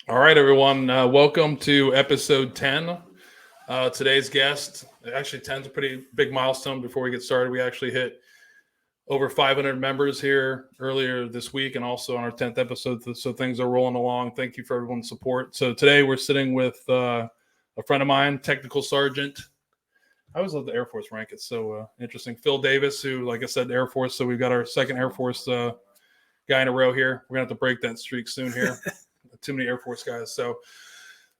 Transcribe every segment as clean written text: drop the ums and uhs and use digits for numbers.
All right, everyone. Welcome to episode 10. Today's guest, actually 10 is a pretty big milestone. Before we get started, we actually hit over 500 members here earlier this week and also on our 10th episode. So things are rolling along. Thank you for everyone's support. So today we're sitting with a friend of mine, Technical Sergeant. I always love the Air Force rank. It's so interesting. Phil Davis, who, like I said, Air Force. So we've got our second Air Force guy in a row here. We're going to have to break that streak soon here. Too many Air Force guys. So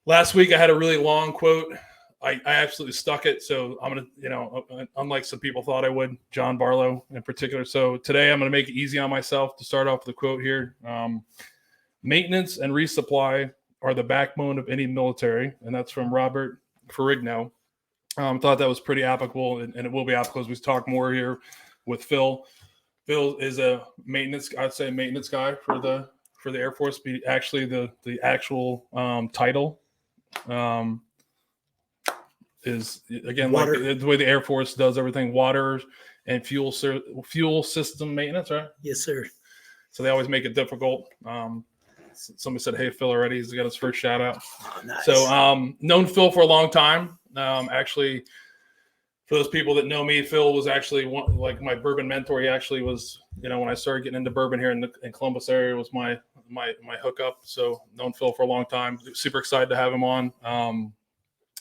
last week I had a really long quote. I absolutely stuck it. So I'm going to, unlike some people thought I would, John Barlow in particular. So today I'm going to make it easy on myself to start off with a quote here. Maintenance and resupply are the backbone of any military. And that's from Robert Ferrigno. Thought that was pretty applicable, and it will be applicable as we talk more here with Phil. Phil is a maintenance guy for the Air Force. But actually, the actual title is, again, water. Like the way the Air Force does everything: water and fuel system maintenance, right? Yes, sir. So they always make it difficult. Somebody said, "Hey, Phil," already. He's got his first shout out. Oh, nice. So known Phil for a long time. Actually, for those people that know me, Phil was actually like my bourbon mentor. He actually was, when I started getting into bourbon here in Columbus area, was my hookup. So known Phil for a long time. Super excited to have him on.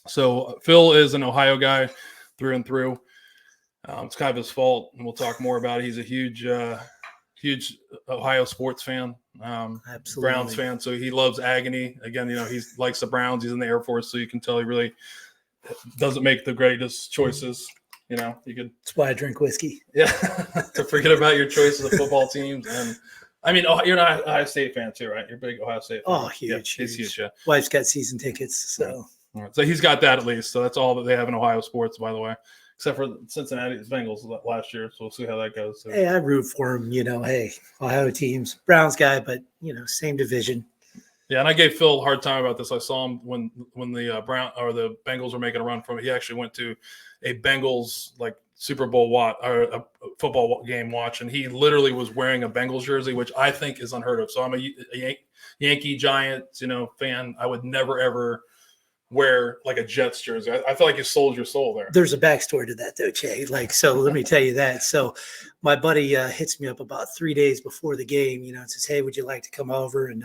So Phil is an Ohio guy through and through. It's kind of his fault, and we'll talk more about it. He's a huge Ohio sports fan. Absolutely. Browns fan. So he loves agony. Again, he likes the Browns. He's in the Air Force, so you can tell he really doesn't make the greatest choices. You could. That's why I drink whiskey. Yeah, to forget about your choices of football teams. And I mean, you're an Ohio State fan too, right? You're a big Ohio State fan. Oh, huge. Yeah, he's huge. Yeah. Wife's got season tickets, so. Right. So he's got that at least. So that's all that they have in Ohio sports, by the way, except for Cincinnati's Bengals last year. So we'll see how that goes. So. Hey, I root for him. Hey, Ohio teams, Browns guy, but same division. Yeah, and I gave Phil a hard time about this. I saw him when the Bengals were making a run from it. He actually went to a Bengals Super Bowl or a football game watch, and he literally was wearing a Bengals jersey, which I think is unheard of. So I'm a Yankee Giants fan. I would never ever wear a Jets jersey. I feel like you sold your soul there. There's a backstory to that though, Che. So let me tell you that. So my buddy hits me up about 3 days before the game, and says, "Hey, would you like to come over?" And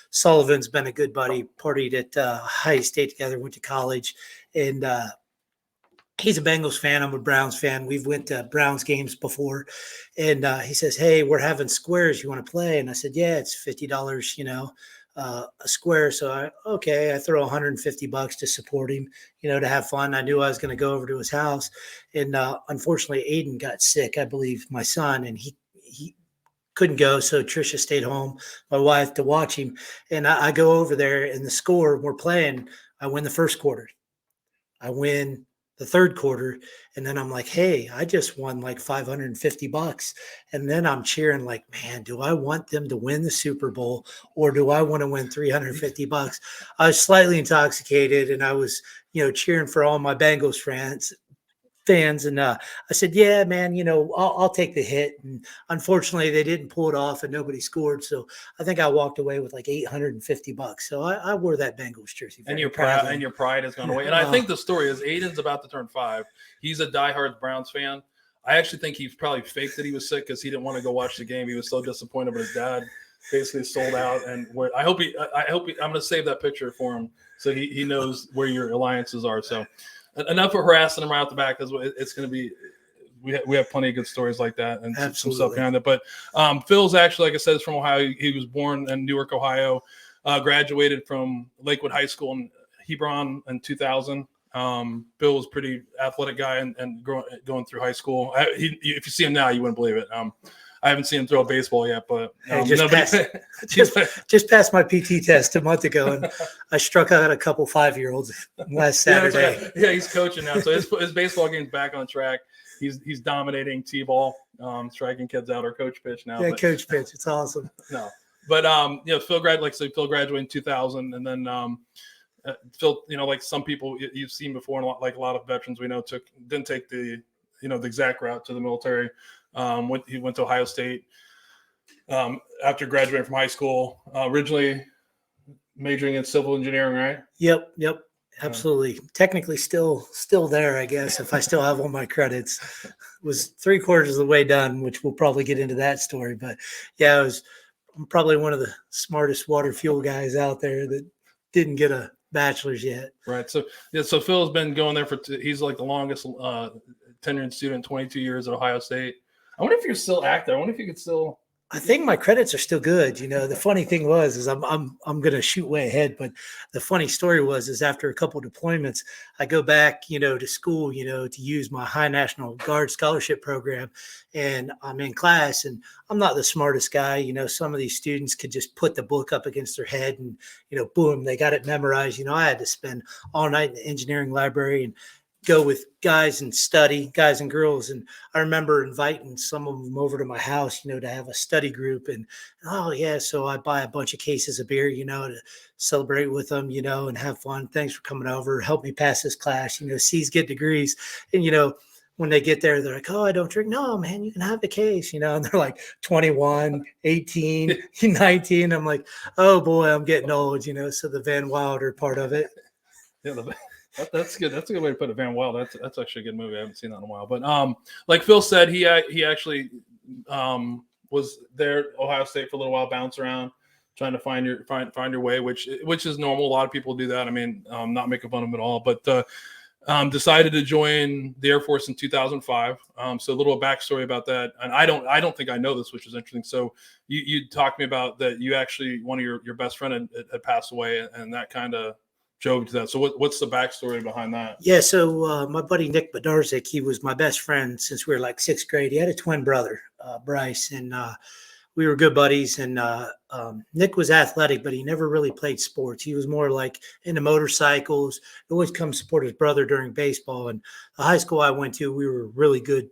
Sullivan's been a good buddy, partied at Ohio State together, went to college, and he's a Bengals fan. I'm a Browns fan. We've went to Browns games before, and he says, "Hey, we're having squares. You want to play?" And I said, "Yeah, it's $50, a square." So I throw $150 to support him, to have fun. I knew I was going to go over to his house, and unfortunately, Aiden got sick. I believe my son, and he couldn't go, so Trisha stayed home, my wife, to watch him. And I go over there, and the score we're playing, I win the first quarter. I win the third quarter, and then I'm like, "Hey, I just won $550." And then I'm cheering man, do I want them to win the Super Bowl, or do I want to win $350? I was slightly intoxicated, and I was, cheering for all my Bengals fans. And I said, "Yeah, man, I'll take the hit." And unfortunately they didn't pull it off and nobody scored. So I think I walked away with $850. So I wore that Bengals jersey. And your pride has gone away. And I think the story is Aiden's about to turn 5. He's a diehard Browns fan. I actually think he probably faked that he was sick because he didn't want to go watch the game. He was so disappointed, but his dad basically sold out. And I hope I'm going to save that picture for him so he knows where your alliances are. So enough of harassing him right out the back, because it's going to be we have plenty of good stories like that and some stuff behind it. But Phil's actually, like I said, is from Ohio. He was born in Newark, Ohio, graduated from Lakewood High School in Hebron in 2000. Bill was a pretty athletic guy and going through high school. If you see him now, you wouldn't believe it. I haven't seen him throw a baseball yet, but just passed my PT test a month ago, and I struck out a couple 5-year-olds last Saturday. Right. Yeah, he's coaching now, so his baseball game's back on track. He's dominating T-ball, striking kids out, or coach pitch now. Yeah, coach pitch. It's awesome. No, but Phil graduated in 2000, and then Phil, like some people you've seen before, and a lot of veterans we know didn't take the the exact route to the military. He went to Ohio State, after graduating from high school. Originally majoring in civil engineering, right? Yep. Absolutely. Technically still there, I guess, if I still have all my credits. Was 3/4 of the way done, which we'll probably get into that story. But yeah, I'm probably one of the smartest water fuel guys out there that didn't get a bachelor's yet. Right. So Phil's been going there he's like the longest tenured student, 22 years at Ohio State. I wonder if you're still active. I wonder if you could still. I think my credits are still good. The funny thing is I'm going to shoot way ahead, but the funny story is after a couple of deployments, I go back, to school, to use my high National Guard scholarship program, and I'm in class, and I'm not the smartest guy. Some of these students could just put the book up against their head and, boom, they got it memorized. I had to spend all night in the engineering library and go with guys and study, guys and girls. And I remember inviting some of them over to my house, to have a study group. And, so I buy a bunch of cases of beer, to celebrate with them, and have fun. Thanks for coming over. Help me pass this class, C's get degrees. And, when they get there, they're like, oh, I don't drink. No, man, you can have the case, and they're like 21, 18, 19. I'm like, oh boy, I'm getting old, so the Van Wilder part of it. Yeah, that's good. That's a good way to put it. Van Wild. That's actually a good movie. I haven't seen that in a while. But like Phil said, he actually was there at Ohio State for a little while, bounce around, trying to find your way, which is normal. A lot of people do that. I mean, not making fun of him at all, but decided to join the Air Force in 2005. So a little backstory about that. And I don't think I know this, which is interesting. So you talked to me about that. You actually, one of your best friend had passed away, and that kind of drove to that. So what's the backstory behind that? Yeah, so my buddy Nick Bedarzik, he was my best friend since we were like 6th grade. He had a twin brother, Bryce, and we were good buddies. And Nick was athletic, but he never really played sports. He was more like into motorcycles. He always come support his brother during baseball. And the high school I went to, we were a really good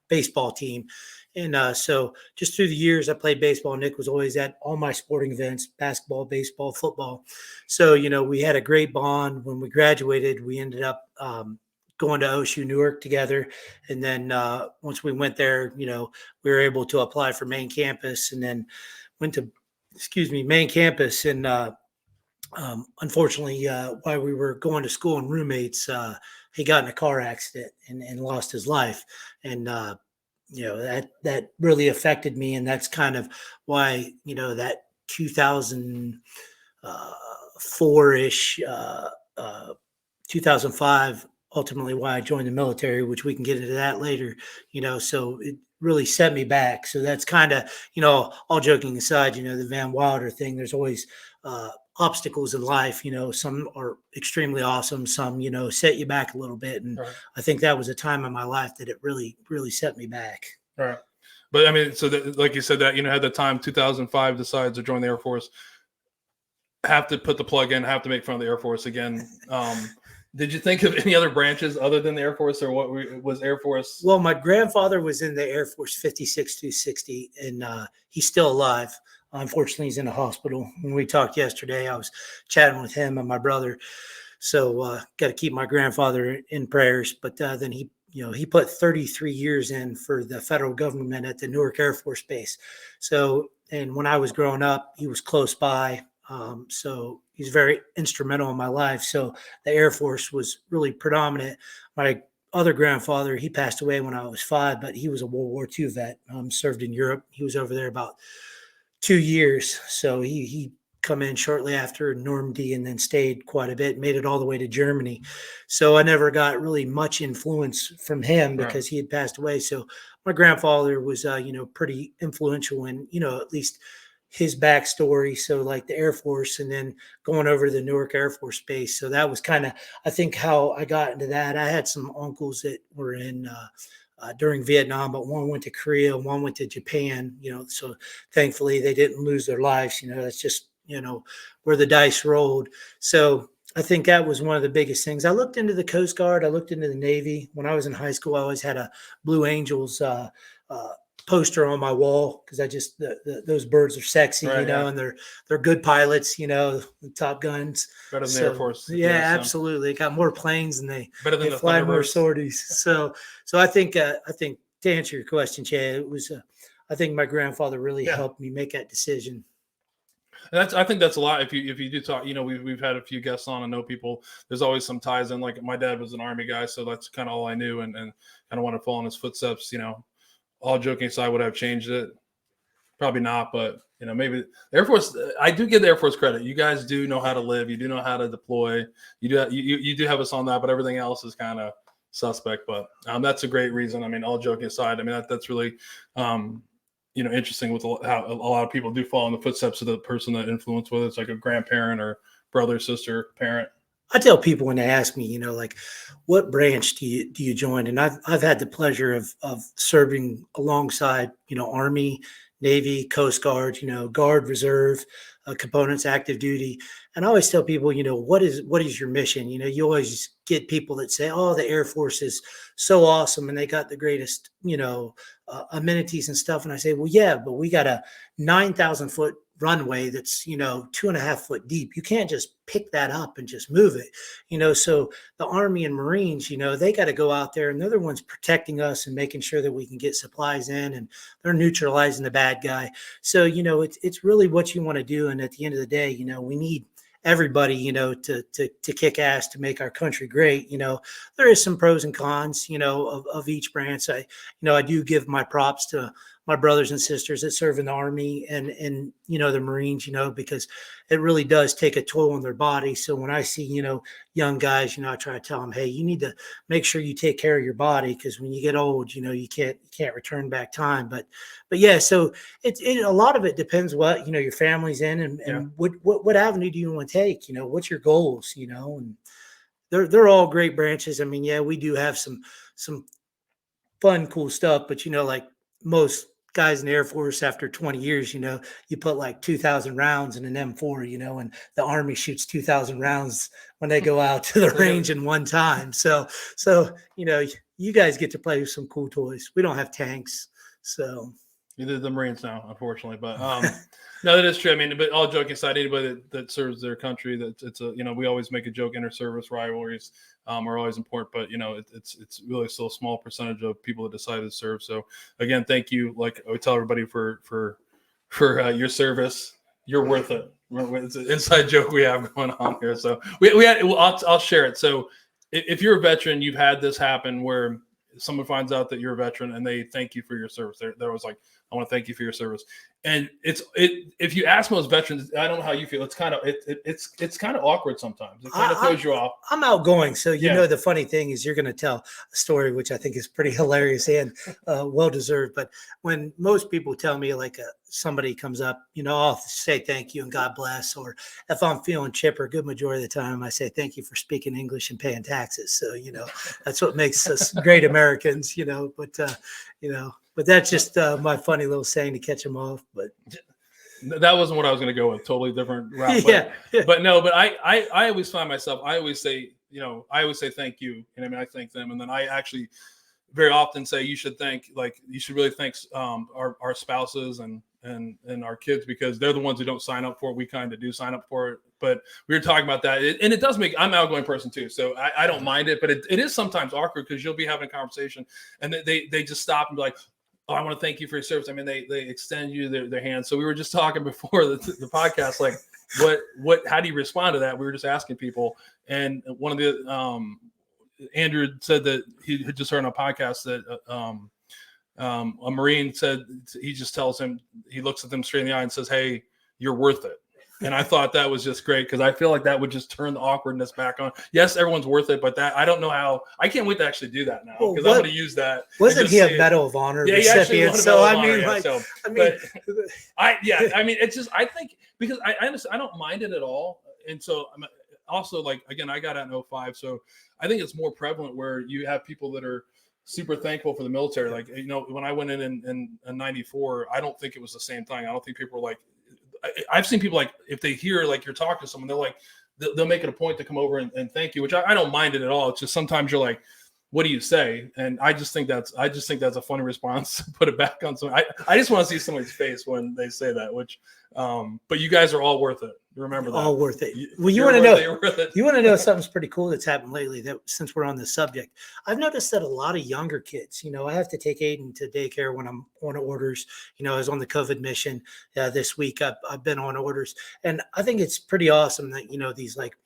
baseball team. And so just through the years, I played baseball. Nick was always at all my sporting events, basketball, baseball, football. So, we had a great bond. When we graduated, we ended up going to OSU Newark together. And then once we went there, we were able to apply for main campus, and then went to, main campus. And unfortunately, while we were going to school and roommates, he got in a car accident and lost his life. And that really affected me. And that's kind of why, that 2004-ish, 2005, ultimately why I joined the military, which we can get into that later, so it really set me back. So that's kind of, all joking aside, the Van Wilder thing, there's always obstacles in life, some are extremely awesome, some, set you back a little bit. And right. I think that was a time in my life that it really, really set me back. All right. But I mean, so that, like you said, that, had the time 2005 decides to join the Air Force, have to put the plug in, have to make fun of the Air Force again. Did you think of any other branches other than the Air Force, or what was Air Force? Well, my grandfather was in the Air Force 56-260, and he's still alive. Unfortunately, he's in a hospital. When we talked yesterday, I was chatting with him and my brother. So got to keep my grandfather in prayers. But then he put 33 years in for the federal government at the Newark Air Force Base. So, and when I was growing up, he was close by. So he's very instrumental in my life. So the Air Force was really predominant. My other grandfather, he passed away when I was 5, but he was a World War II vet, served in Europe. He was over there about 2 years. So he come in shortly after Normandy and then stayed quite a bit, made it all the way to Germany. So I never got really much influence from him because he had passed away. So my grandfather was, pretty influential in, at least his backstory. So like the Air Force, and then going over to the Newark Air Force Base. So that was kind of, I think, how I got into that. I had some uncles that were in during Vietnam, but one went to Korea, one went to Japan, so thankfully they didn't lose their lives. That's just, where the dice rolled. So I think that was one of the biggest things. I looked into the Coast Guard. I looked into the Navy. When I was in high school, I always had a Blue Angels poster on my wall because I just those birds are sexy, and they're good pilots, the Top Guns. Better than the Air Force. Yeah, absolutely. They got more planes and they fly more sorties. So I think to answer your question, Chad, it was I think my grandfather really helped me make that decision. And I think that's a lot. If you do talk, we've had a few guests on and know people. There's always some ties in. Like my dad was an Army guy, so that's kind of all I knew, and kind of want to follow in his footsteps. All joking aside, would I have changed it? Probably not, but maybe the Air Force. I do give the Air Force credit. You guys do know how to live. You do know how to deploy. You do have us on that, but everything else is kind of suspect. But that's a great reason. I mean, all joking aside, I mean that's really. Interesting with how a lot of people do follow in the footsteps of the person that influenced, whether it's like a grandparent or brother, sister, parent. I tell people when they ask me, like, what branch do you join? And I've had the pleasure of serving alongside, Army, Navy, Coast Guard, Guard, Reserve, components, active duty. And I always tell people, what is your mission? You always get people that say, oh, the Air Force is so awesome and they got the greatest, amenities and stuff. And I say, well, yeah, but we got a 9,000 foot runway that's 2.5 foot deep. You can't just pick that up and just move it. So the Army and Marines, they got to go out there and they're the ones protecting us and making sure that we can get supplies in, and they're neutralizing the bad guy. So it's really what you want to do. And at the end of the day, we need everybody, to kick ass to make our country great. There is some pros and cons, of each branch. I do give my props to my brothers and sisters that serve in the Army and the Marines, because it really does take a toll on their body. So when I see, young guys, I try to tell them, hey, you need to make sure you take care of your body, because when you get old, you can't return back time. But yeah, so a lot of it depends what, your family's in and what avenue do you want to take? What's your goals, and they're all great branches. I mean, yeah, we do have some fun, cool stuff, but like most guys in the Air Force, after 20 years, you put like 2,000 rounds in an M4, and the Army shoots 2,000 rounds when they go out to the range in one time. So, you guys get to play with some cool toys. We don't have tanks. So Neither the Marines now, unfortunately, but no, that is true. I mean, but all joking aside, anybody that serves their country, that it's a, we always make a joke, inter-service rivalries are always important, but it's really still a small percentage of people that decide to serve. So again, thank you. Like I would tell everybody for your service, you're worth it. It's an inside joke we have going on here. So I'll share it. So if you're a veteran, you've had this happen where someone finds out that you're a veteran and they thank you for your service. They're always like, I want to thank you for your service. And if you ask most veterans, I don't know how you feel. It's kind of awkward sometimes. It kind of throws you off. I'm outgoing. So, the funny thing is you're going to tell a story, which I think is pretty hilarious and well-deserved. But when most people tell me like somebody comes up, I'll say thank you and God bless. Or if I'm feeling chipper, good majority of the time, I say thank you for speaking English and paying taxes. So, that's what makes us great Americans, but that's just my funny little saying to catch them off. But that wasn't what I was going to go with. Totally different route. But I always find myself, I always say thank you. And I thank them. And then I actually very often say, you should really thank our spouses and our kids, because they're the ones who don't sign up for it. We kind of do sign up for it, but we were talking about that. And it does I'm an outgoing person too. So I don't mind it, but it is sometimes awkward, because you'll be having a conversation and they just stop and be like, oh, I want to thank you for your service. I mean, they extend you their hand. So we were just talking before the podcast, like how do you respond to that? We were just asking people. And one of the, Andrew said that he had just heard on a podcast that a Marine said, he just tells him, he looks at them straight in the eye and says, hey, you're worth it. And I thought that was just great, because I feel like that would just turn the awkwardness back on. Yes, everyone's worth it, but I don't know how. I can't wait to actually do that now, because I'm going to use that. Wasn't he a Medal of Honor recipient? So I mean, it's just, I think, because I don't mind it at all. And so I'm also, like, again, I got out in 2005, so I think it's more prevalent where you have people that are super thankful for the military. Like, when I went in 94, I don't think it was the same thing. I don't think people were like, I've seen people, like, if they hear like you're talking to someone, they're like, they'll make it a point to come over and thank you, which I don't mind it at all. It's just sometimes you're like, what do you say? And I just think that's a funny response to put it back on someone. I just want to see somebody's face when they say that, which, but you guys are all worth it. You remember that? All worth it. Well, you want to know something's pretty cool that's happened lately. That since we're on this subject, I've noticed that a lot of younger kids. I have to take Aiden to daycare when I'm on orders. I was on the COVID mission this week. I've been on orders, and I think it's pretty awesome that these like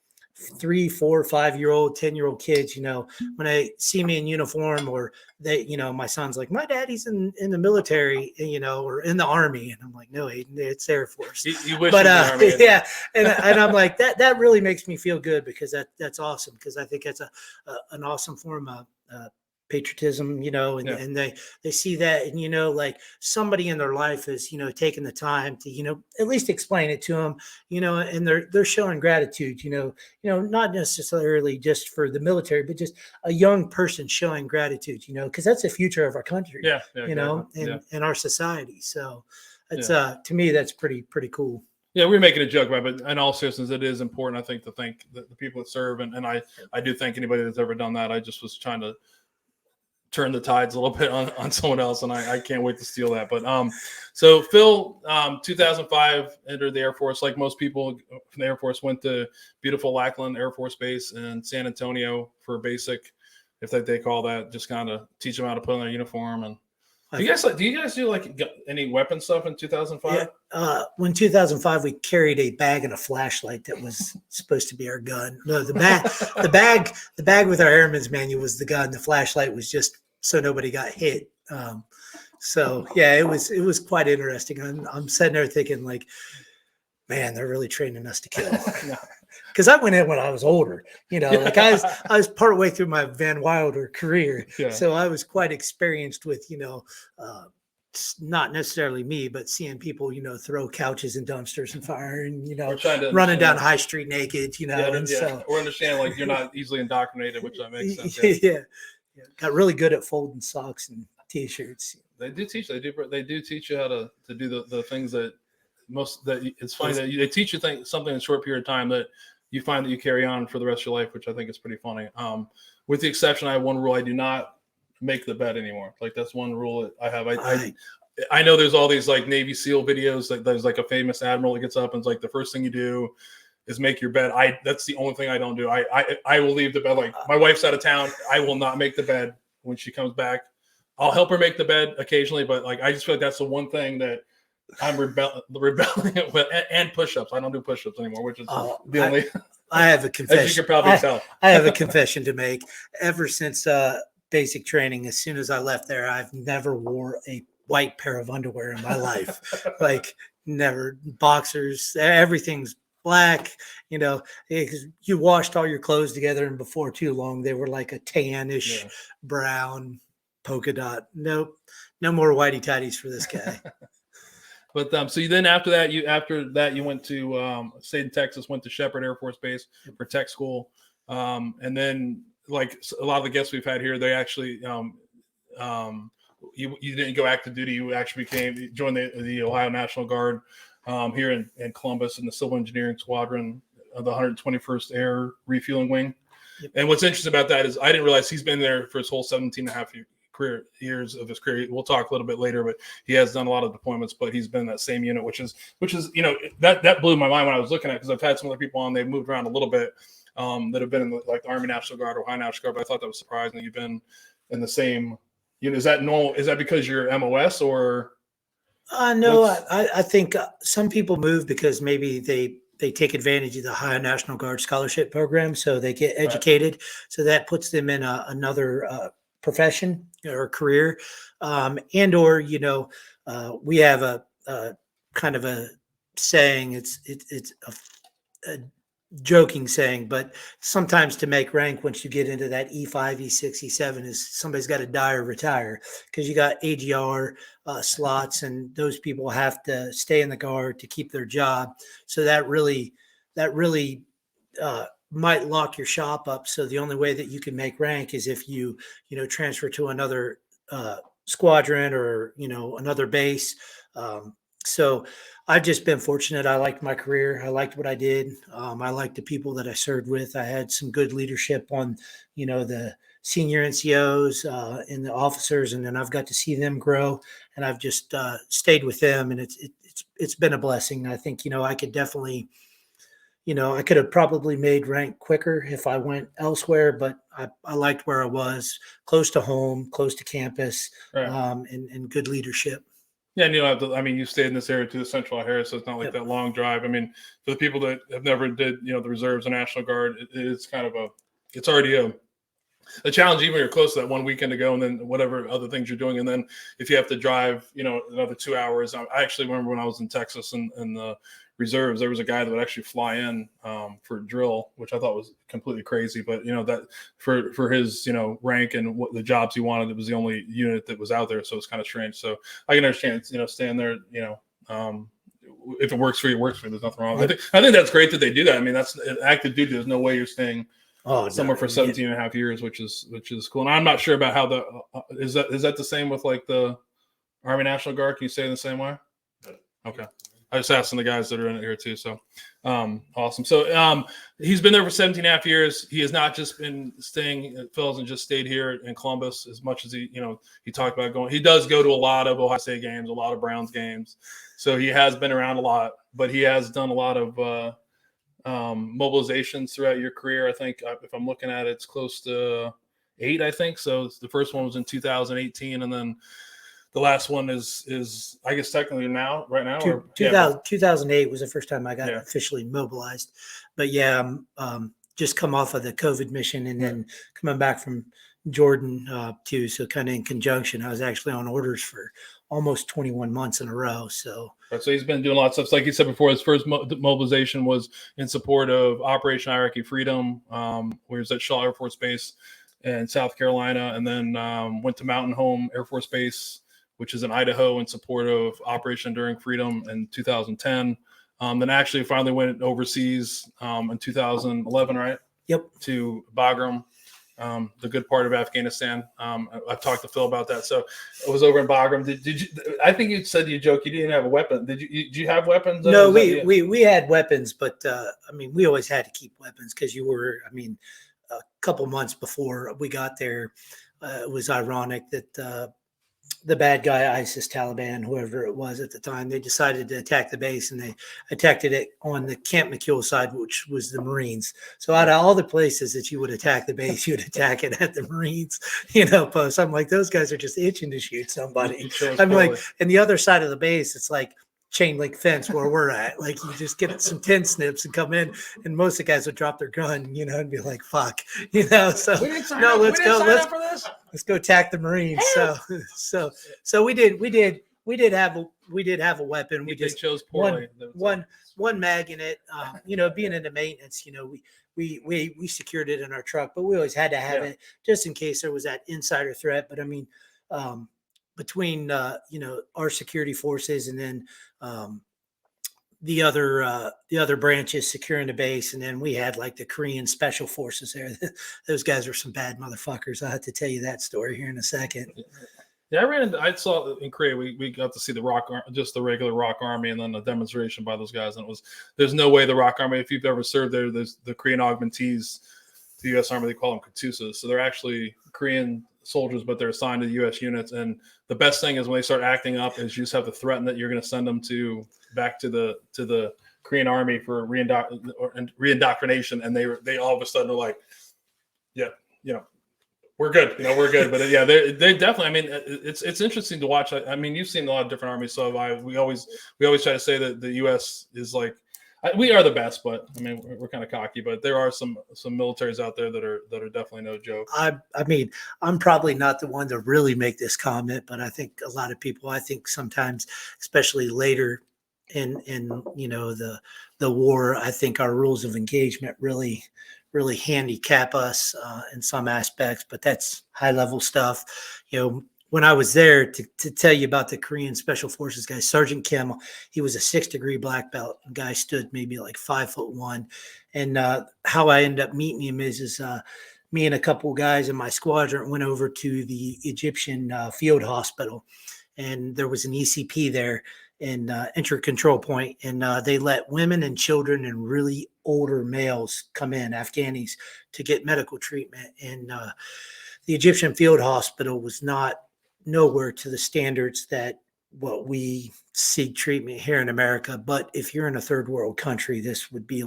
3, 4, 5-year-old, 10-year-old kids, when they see me in uniform, or they, my son's like, my daddy's in the military, or in the Army. And I'm like, no, Aiden, it's Air Force. You wish in the Army. Yeah. And I'm like, that really makes me feel good, because that's awesome. Because I think it's an awesome form of patriotism, and they see that, and like somebody in their life is taking the time to at least explain it to them, and they're showing gratitude, not necessarily just for the military, but just a young person showing gratitude, because that's the future of our country, and our society. So it's to me that's pretty cool. Yeah, we were making a joke about it, but in all seriousness, it is important, I think, to thank the people that serve, and I do thank anybody that's ever done that. I just was trying to turn the tides a little bit on someone else, and I can't wait to steal that. But so Phil, 2005, entered the Air Force. Like most people from the Air Force, went to beautiful Lackland Air Force Base in San Antonio for basic, if they call that, just kind of teach them how to put on their uniform. And do you guys do like any weapon stuff in 2005? Yeah. When 2005, we carried a bag and a flashlight that was supposed to be our gun. No, the bag with our airman's manual was the gun. The flashlight was just so nobody got hit. So yeah, it was quite interesting. I'm sitting there thinking like, man, they're really training us to kill. Because I went in when I was older, like I was part way through my Van Wilder career. Yeah. So I was quite experienced with, not necessarily me, but seeing people, throw couches in dumpsters and fire, and, running down High Street naked, So we're understanding like you're not easily indoctrinated, which that makes sense. Yeah. Got really good at folding socks and T-shirts. They do teach you how to do the things that it's funny that they teach you something in a short period of time that you find that you carry on for the rest of your life, which I think is pretty funny. With the exception, I have one rule: I do not make the bed anymore. Like that's one rule that I have. I know there's all these like Navy SEAL videos. Like there's like a famous admiral that gets up and it's like the first thing you do is make your bed. That's the only thing I don't do. I will leave the bed. Like my wife's out of town, I will not make the bed when she comes back. I'll help her make the bed occasionally, but like I just feel like that's the one thing that I'm rebelling with, and push-ups. I don't do push-ups anymore, which is the only. I have a confession. As you can probably tell, I have a confession to make. Ever since basic training, as soon as I left there, I've never wore a white pair of underwear in my life. Like never. Boxers, everything's black. You washed all your clothes together, and before too long, they were like a tannish brown polka dot. Nope, no more whitey tighties for this guy. But so then after that you went to stayed in Texas, went to Shepherd Air Force Base for tech school, and then like a lot of the guests we've had here, they actually you didn't go active duty. You actually joined the Ohio National Guard here in Columbus in the Civil Engineering Squadron of the 121st Air Refueling Wing. Yep. And what's interesting about that is I didn't realize he's been there for his whole 17 and a half years of his career. We'll talk a little bit later, but he has done a lot of deployments, but he's been in that same unit, which is that blew my mind when I was looking at it, because I've had some other people on, they've moved around a little bit that have been in the Army National Guard or Ohio National Guard, but I thought that was surprising that you've been in the same unit. Is that normal? Is that because you're MOS or? No, I think some people move because maybe they take advantage of the Ohio National Guard scholarship program, so they get educated. Right. So that puts them in another profession or career, and or we have a kind of a saying. It's a joking saying, but sometimes to make rank, once you get into that E5, E6, E7, is somebody's got to die or retire, because you got AGR slots, and those people have to stay in the Guard to keep their job. So that really might lock your shop up. So the only way that you can make rank is if you transfer to another squadron or another base. So I've just been fortunate. I liked my career. I liked what I did. I liked the people that I served with. I had some good leadership on the senior NCOs and the officers, and then I've got to see them grow, and I've just stayed with them, and it's been a blessing. I think I could definitely I could have probably made rank quicker if I went elsewhere, but I liked where I was, close to home, close to campus, Right. And good leadership. Yeah, and you don't have to. I mean, you stayed in this area to the Central O'Hare, so it's not like that long drive. I mean, for the people that have never did, the reserves or National Guard, it's kind of it's already a challenge even when you're close to that one weekend to go, and then whatever other things you're doing, and then if you have to drive, another 2 hours. I actually remember when I was in Texas and the reserves, there was a guy that would actually fly in for drill, which I thought was completely crazy. But that for his rank and what the jobs he wanted, it was the only unit that was out there, so it's kind of strange. So I can understand staying there. If it works for you, it works for you. There's nothing wrong. I think that's great that they do that. I mean, that's active duty. There's no way you're staying somewhere for 17 and a half years, which is cool. And I'm not sure about how is that the same with like the Army National Guard? Can you say it the same way? Okay. I was asking the guys that are in it here too. So awesome. So he's been there for 17 and a half years. He has not just been staying at Phil's and just stayed here in Columbus as much as he talked about going. He does go to a lot of Ohio State games, a lot of Browns games. So he has been around a lot, but he has done a lot of mobilizations throughout your career. I think if I'm looking at it, it's close to 8, I think. So the first one was in 2018, and then the last one is I guess technically right now. 2008 was the first time I got officially mobilized. But just come off of the COVID mission and then coming back from Jordan too. So kind of in conjunction, I was actually on orders for almost 21 months in a row. So he's been doing a lot of stuff. So like you said before, his first mobilization was in support of Operation Iraqi Freedom, where he was at Shaw Air Force Base in South Carolina, and then went to Mountain Home Air Force Base, which is in Idaho, in support of Operation Enduring Freedom in 2010. Then actually finally went overseas in 2011, right? Yep. To Bagram, the good part of Afghanistan. I've talked to Phil about that. So I was over in Bagram. Did you? I think you said you joked you didn't have a weapon. Did you have weapons? No, we had weapons, but we always had to keep weapons because a couple months before we got there, it was ironic that the bad guy, ISIS, Taliban, whoever it was at the time, they decided to attack the base, and they attacked it on the Camp McHugh side, which was the Marines. So out of all the places that you would attack the base, you'd attack it at the Marines, post. I'm like, those guys are just itching to shoot somebody. I'm like, and the other side of the base, it's like chain link fence where we're at. Like you just get some 10 snips and come in, and most of the guys would drop their gun, and be like, fuck, so no, let's go attack the Marines. So we did have a weapon. We just chose poorly. One mag in it. Being into maintenance, we secured it in our truck, but we always had to have it just in case there was that insider threat. But between our security forces and then the other branches securing the base, and then we had like the Korean special forces there. Those guys are some bad motherfuckers. I have to tell you that story here in a second. Yeah, I saw in Korea, we got to see just the regular ROK Army, and then a demonstration by those guys. And there's no way the ROK Army, if you've ever served there, there's the Korean augmentees to the U.S. Army, they call them Katusas. So they're actually Korean soldiers, but they're assigned to the U.S. units. And the best thing is when they start acting up is you just have to threaten that you're going to send them back to the Korean Army for reindoctrination. And they all of a sudden are like, we're good. We're good. But they definitely, it's interesting to watch. You've seen a lot of different armies. So we always try to say that the U.S. is like, we are the best, but we're kind of cocky, but there are some militaries out there that are definitely no joke. I'm probably not the one to really make this comment, but I think a lot of people, sometimes, especially later in the war, I think our rules of engagement really handicap us in some aspects, but that's high level stuff. When I was there, to tell you about the Korean Special Forces guy, Sergeant Kim, he was a 6-degree black belt. The guy stood maybe like 5'1". And how I ended up meeting him is me and a couple of guys in my squadron went over to the Egyptian field hospital, and there was an ECP there and entry control point, and they let women and children and really older males come in, Afghanis, to get medical treatment. And the Egyptian field hospital was nowhere to the standards that what we seek treatment here in America. But if you're in a third world country, this would be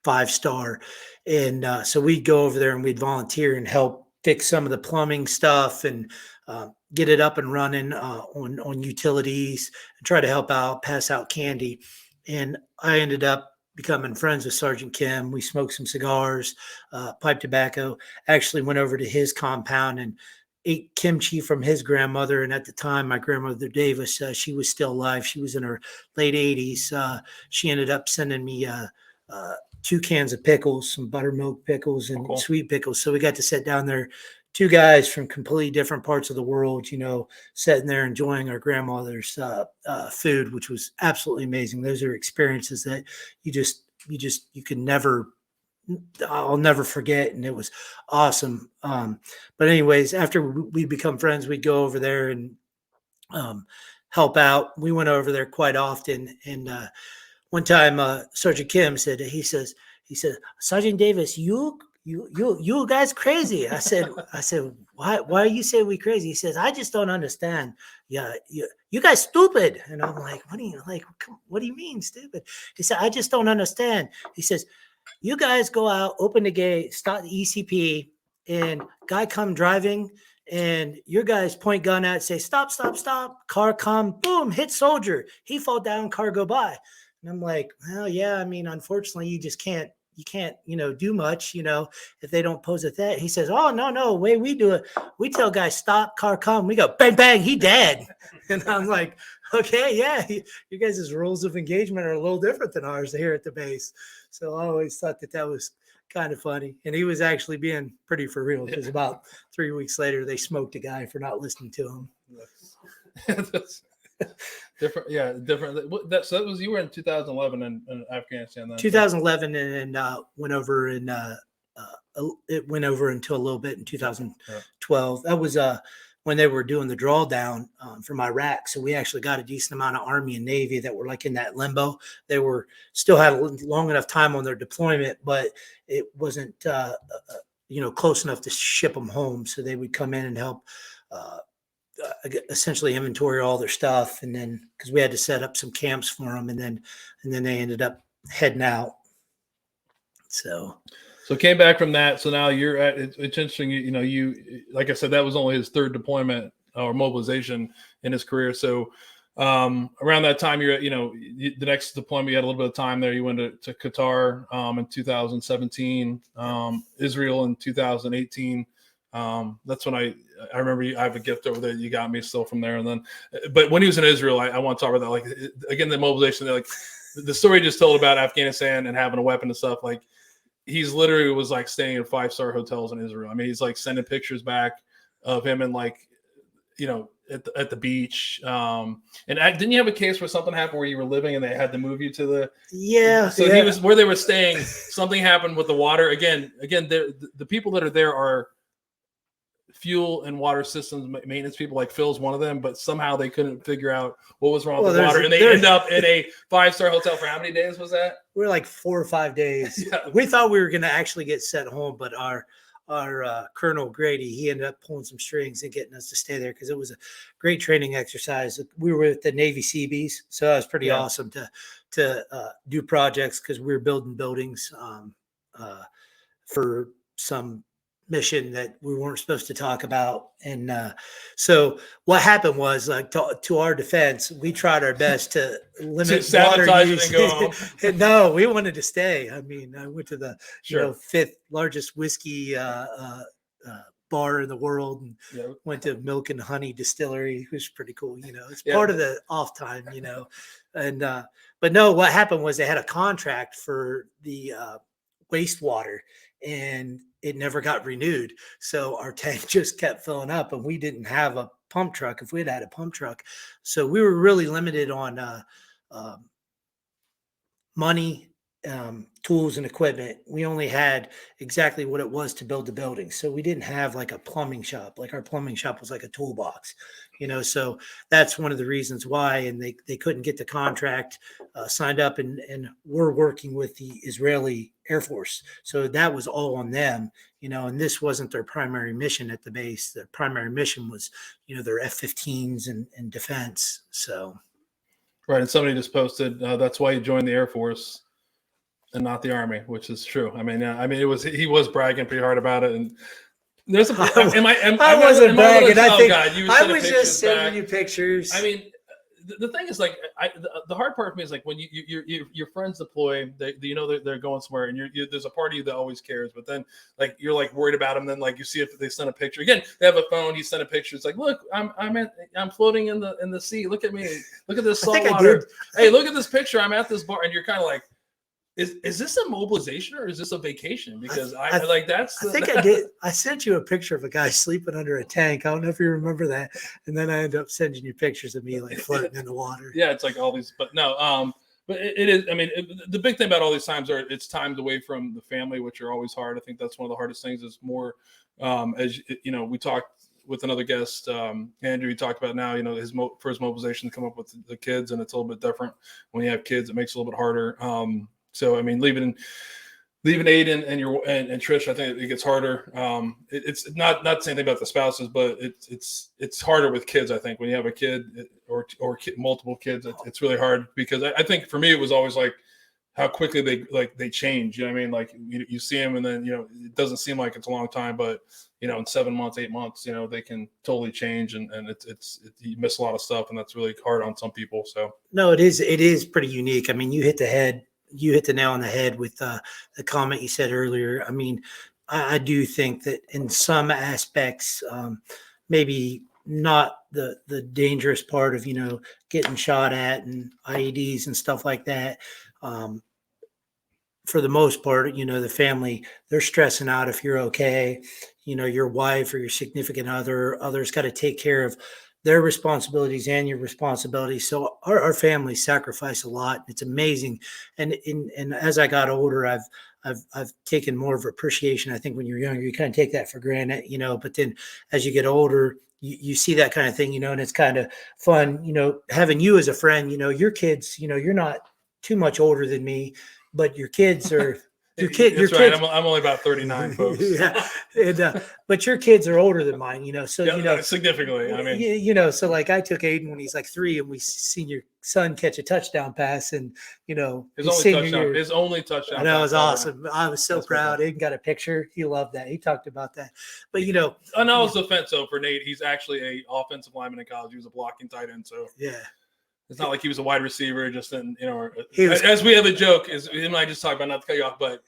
5-star. And so we'd go over there and we'd volunteer and help fix some of the plumbing stuff and get it up and running on utilities and try to help out, pass out candy. And I ended up becoming friends with Sergeant Kim. We smoked some cigars, pipe tobacco, actually went over to his compound and ate kimchi from his grandmother. And at the time, my grandmother Davis, she was still alive. She was in her late 80s. She ended up sending me 2 cans of pickles, some buttermilk pickles and sweet pickles. So we got to sit down there, 2 guys from completely different parts of the world, sitting there enjoying our grandmother's food, which was absolutely amazing. Those are experiences that you can never, I'll never forget. And it was awesome. But anyways, after we become friends, we'd go over there and help out. We went over there quite often. And one time, Sergeant Kim said, he said, Sergeant Davis, you guys crazy. I said, why you say we crazy? He says, I just don't understand. Yeah, you guys stupid. And I'm like, what do you mean stupid? He said, I just don't understand. He says, you guys go out, open the gate, start the ECP, and guy come driving, and your guys point gun at, say, stop, car come, boom, hit soldier. He fall down, car go by. And I'm like, well, yeah, I mean, unfortunately, you can't, do much, if they don't pose a threat. He says, oh, no, way we do it. We tell guys, stop, car come. We go, bang, bang, he dead. And I'm like, okay, yeah, you guys' rules of engagement are a little different than ours here at the base. So I always thought that was kind of funny. And he was actually being pretty for real, because about 3 weeks later, they smoked a guy for not listening to him. Different. So that was, you were in 2011 in Afghanistan then. 2011, and went over and it went over until a little bit in 2012. That was when they were doing the drawdown from Iraq. So we actually got a decent amount of Army and Navy that were like in that limbo. They were still had a long enough time on their deployment, but it wasn't close enough to ship them home. So they would come in and help essentially inventory all their stuff, and then because we had to set up some camps for them, and then they ended up heading out. So came back from that. So now you're at, it's interesting. You like I said, that was only his 3rd deployment or mobilization in his career. So around that time, you're at, the next deployment, you had a little bit of time there. You went to Qatar in 2017, Israel in 2018. That's when I remember I have a gift over there you got me still from there. And then, but when he was in Israel, I want to talk about that. Like, again, the mobilization, like the story just told about Afghanistan and having a weapon and stuff. Like, he's literally was like staying in 5-star hotels in Israel. I mean, he's like sending pictures back of him and at the beach. And didn't you have a case where something happened where you were living and they had to move you to the, he was where they were staying. Something happened with the water. Again, the people that are there are fuel and water systems maintenance people. Like Phil's one of them, but somehow they couldn't figure out what was wrong with the water, and they end up in a 5-star hotel for how many days was that? We're like 4 or 5 days. Yeah. We thought we were going to actually get sent home, but our Colonel Grady, he ended up pulling some strings and getting us to stay there because it was a great training exercise. We were with the Navy Seabees, so that was pretty awesome to do projects because we were building buildings for some mission that we weren't supposed to talk about. And so what happened was, like, to our defense, we tried our best to limit water use. And go home. No, we wanted to stay. I mean, I went to the 5th largest whiskey bar in the world and went to Milk and Honey Distillery. It was pretty cool. It's part of the off time, and but no, what happened was they had a contract for the wastewater, and it never got renewed. So our tank just kept filling up, and we didn't have a pump truck. If we had a pump truck, so we were really limited on money, tools, and equipment. We only had exactly what it was to build the building. So we didn't have like a plumbing shop. Like, our plumbing shop was like a toolbox, so that's one of the reasons why. And they couldn't get the contract signed up, and we're working with the Israeli Air Force. So that was all on them, and this wasn't their primary mission at the base. Their primary mission was, their F-15s and defense. So. Right. And somebody just posted, that's why you joined the Air Force and not the Army, which is true. I mean, he was bragging pretty hard about it. And there's I wasn't bragging. I was just sending you pictures. I mean, the thing is, like, the hard part for me is, like, when your friends deploy, they're going somewhere, and there's a part of you that always cares, but then, like, you're like worried about them. Then, like, you see if they send a picture again, they have a phone. You send a picture. It's like, look, I'm floating in the sea. Look at me. Look at this salt water. Hey, look at this picture. I'm at this bar, and you're kind of like, Is this a mobilization or is this a vacation? Because I did. I sent you a picture of a guy sleeping under a tank. I don't know if you remember that. And then I ended up sending you pictures of me like floating in the water. Yeah, it's like all these, but no. But it is. I mean, the big thing about all these times are it's times away from the family, which are always hard. I think that's one of the hardest things. Is more, as we talked with another guest, Andrew. He talked about now. His first mobilization to come up with the kids, and it's a little bit different when you have kids. It makes it a little bit harder. So I mean, leaving Aiden and Trish, I think it gets harder. It's not the same thing about the spouses, but it's harder with kids. I think when you have a kid or multiple kids, it's really hard because I think for me it was always like how quickly they change. You know what I mean? Like you see them and then it doesn't seem like it's a long time, but in 7 months, 8 months, they can totally change and it's you miss a lot of stuff and that's really hard on some people. So no, it is pretty unique. I mean, you hit the nail on the head with the comment you said earlier. I mean, I do think that in some aspects, maybe not the dangerous part of, getting shot at and IEDs and stuff like that. For the most part, the family, they're stressing out if you're okay. Your wife or your significant others got to take care of their responsibilities and your responsibilities. So our family sacrifice a lot. It's amazing. And as I got older, I've taken more of appreciation. I think when you're younger, you kind of take that for granted, but then as you get older, you see that kind of thing, and it's kind of fun, having you as a friend, your kids, you're not too much older than me, but your kids are your kids. I'm only about 39, folks. Yeah, and but your kids are older than mine, so significantly. I mean, so like I took Aiden when he's like 3, and we seen your son catch a touchdown pass, and his only touchdown. I know, it was awesome. I was so proud. Aiden got a picture. He loved that. He talked about that. But on all his defense, so for Nate, he's actually a offensive lineman in college. He was a blocking tight end, so yeah. It's not like he was a wide receiver, just as we have a joke, is him and I just talked about, not to cut you off, but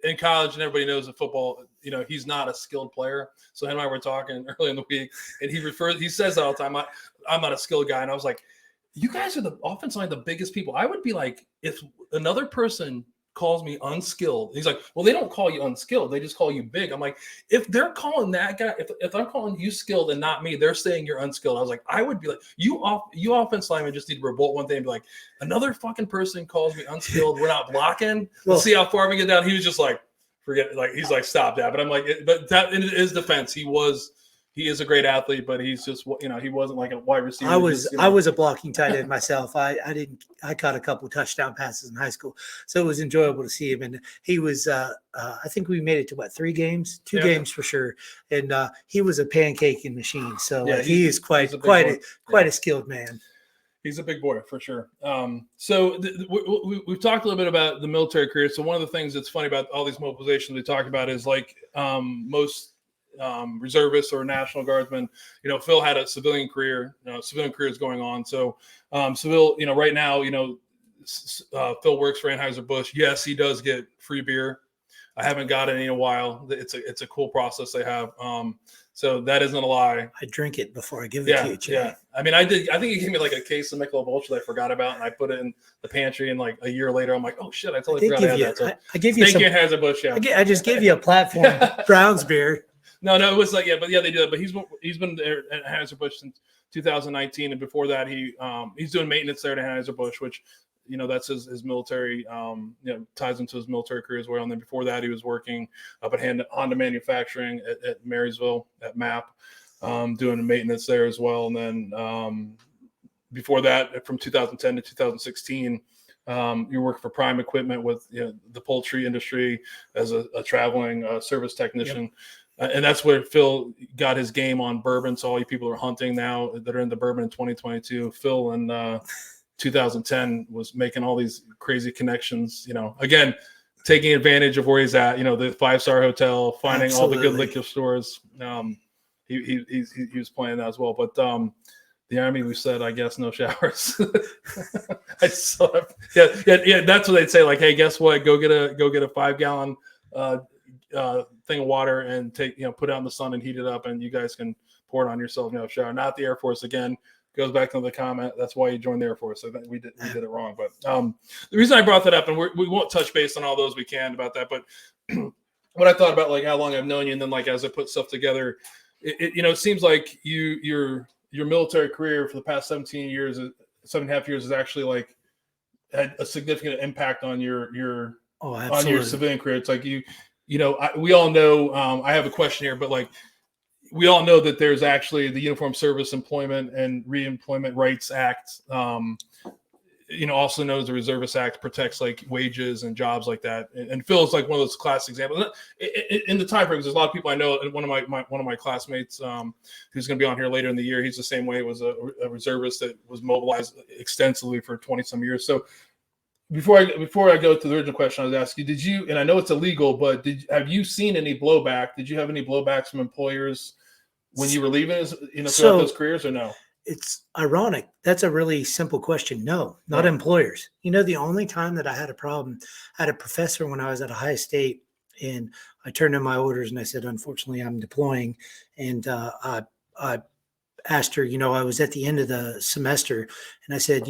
in college, and everybody knows in football, he's not a skilled player. So him and I were talking early in the week, and he says that all the time, I'm not a skilled guy. And I was like, you guys are the offensive line, the biggest people. I would be like, if another person calls me unskilled, he's like, well, they don't call you unskilled, they just call you big. I'm like, if they're calling that guy, if I'm calling you skilled and not me, they're saying you're unskilled. I was like, I would be like, you offense linemen just need to revolt one day and be like, another fucking person calls me unskilled, we're not blocking, let's see how far we get down. He was just like, forget it. Like, he's like, stop that. But I'm like, but that in his defense, he is a great athlete, but he's just, he wasn't like a wide receiver. I was a blocking tight end myself. I caught a couple of touchdown passes in high school, so it was enjoyable to see him. And he was, I think we made it to 3 games, 2 games for sure. And he was a pancaking machine. So he is quite a skilled man. He's a big boy for sure. So we've talked a little bit about the military career. So one of the things that's funny about all these mobilizations we talked about is like most reservists or National Guardsmen, Phil had a civilian career. Civilian career is going on. So Phil, right now, Phil works for Anheuser-Busch. Yes, he does get free beer. I haven't got any in a while. It's a cool process they have. So that isn't a lie. I drink it before I give it to you, Jay. Yeah. I mean, I think he gave me like a case of Michelob Ultra that I forgot about, and I put it in the pantry. And like a year later, I'm like, oh shit, I totally forgot I had that. So I give you thank you, Anheuser-Busch. Yeah. I just gave you a platform. Browns beer. No, it was like, but they do that. But he's been there at Anheuser-Busch since 2019, and before that, he's doing maintenance there at Anheuser-Busch, which that's his military, ties into his military career as well. And then before that, he was working up at Honda Manufacturing at Marysville at MAP, doing maintenance there as well. And then before that, from 2010 to 2016, You're working for Prime Equipment with the poultry industry as a traveling service technician. Yep. And that's where Phil got his game on bourbon. So all you people who are hunting now that are into bourbon in 2022, Phil in 2010 was making all these crazy connections, again, taking advantage of where he's at, the 5-star hotel, finding Absolutely. all the good liquor stores. He was playing that as well. But the Army, we said, I guess, no showers. I saw it. Yeah. That's what they'd say. Like, hey, guess what? Go get a 5-gallon thing of water and put it out in the sun and heat it up, and you guys can pour it on yourself. No shower. Not the Air Force again. Goes back to the comment. That's why you joined the Air Force. So we did it wrong. But the reason I brought that up, and we won't touch base on all those we can about that, but what I thought about, like, how long I've known you, and then, like, as I put stuff together, it seems like your military career for the past 17 years, 7.5 years, has actually, like, had a significant impact on your on your civilian career. It's like we all know. I have a question here, but, like, we all know that there's actually the Uniform Service Employment and Reemployment Rights Act, also known as the Reservist Act, protects, like, wages and jobs like that. And Phil is, like, one of those classic examples. In the time frame, there's a lot of people I know. And one of my classmates, who's going to be on here later in the year, he's the same way. Was a reservist that was mobilized extensively for 20 some years. So before I go to the original question I was asking, did you? And I know it's illegal, but have you seen any blowback? Did you have any blowbacks from employers when you were leaving, throughout those careers, or no? It's ironic. That's a really simple question. No, not employers. The only time that I had a problem, I had a professor when I was at Ohio State, and I turned in my orders and I said, unfortunately, I'm deploying. And I asked her, I was at the end of the semester, and I said,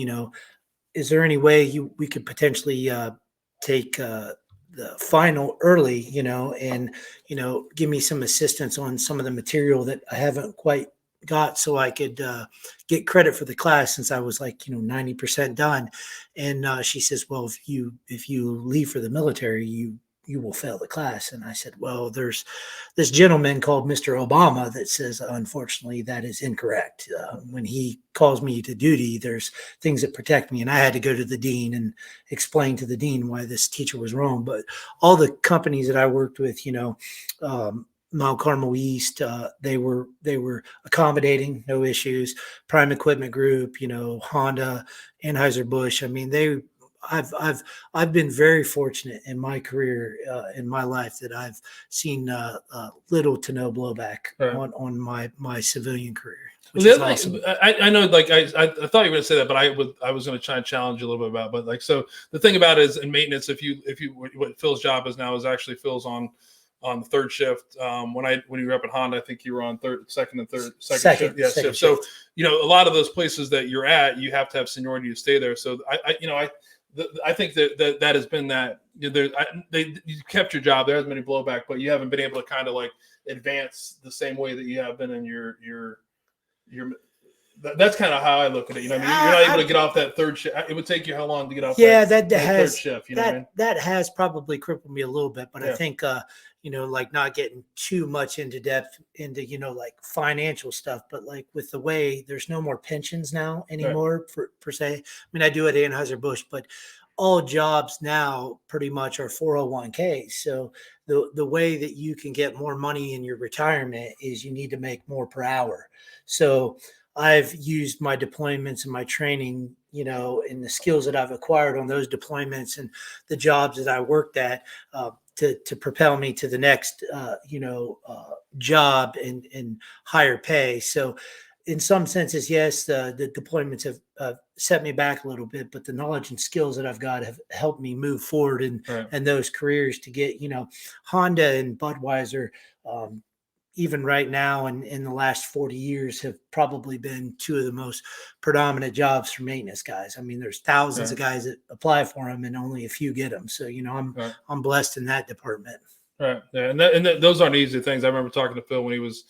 is there any way we could potentially take the final early, and, give me some assistance on some of the material that I haven't quite got, so I could get credit for the class, since I was, like, 90% done. And she says, well, if you leave for the military, you will fail the class. And I said, well, there's this gentleman called Mr. Obama that says, unfortunately, that is incorrect. When he calls me to duty, there's things that protect me. And I had to go to the dean and explain to the dean why this teacher was wrong. But all the companies that I worked with, Mount Carmel East, they were accommodating, no issues. Prime Equipment Group, Honda, Anheuser-Busch. I mean, I've been very fortunate in my career, in my life, that I've seen little to no blowback on my civilian career, which is awesome. I know, like, I thought you were going to say that, but I was going to try and challenge you a little bit about. But, like, so the thing about it is, in maintenance, if you what Phil's job is now is actually Phil's on the third shift. When you were up at Honda, I think you were on second shift. Yeah. Second shift. So, a lot of those places that you're at, you have to have seniority to stay there. So I think that has been that you kept your job. There hasn't been any blowback, but you haven't been able to kind of, like, advance the same way that you have been in your. That's kind of how I look at it. You're not able to get off that third shift. It would take you how long to get off? Yeah, that has third shift. That has probably crippled me a little bit, but I think like, not getting too much into depth into like financial stuff, but, like, with the way there's no more pensions now anymore per se. I mean, I do at Anheuser-Busch, but all jobs now pretty much are 401k. So the way that you can get more money in your retirement is you need to make more per hour. So I've used my deployments and my training, and the skills that I've acquired on those deployments and the jobs that I worked at to propel me to the next, job and higher pay. So in some senses, yes, the deployments have set me back a little bit, but the knowledge and skills that I've got have helped me move forward and those careers to get, Honda and Budweiser, even right now and in the last 40 years have probably been two of the most predominant jobs for maintenance guys. I mean, there's thousands of guys that apply for them and only a few get them. So, I'm blessed in that department. Right. Yeah. And those aren't easy things. I remember talking to Phil when he was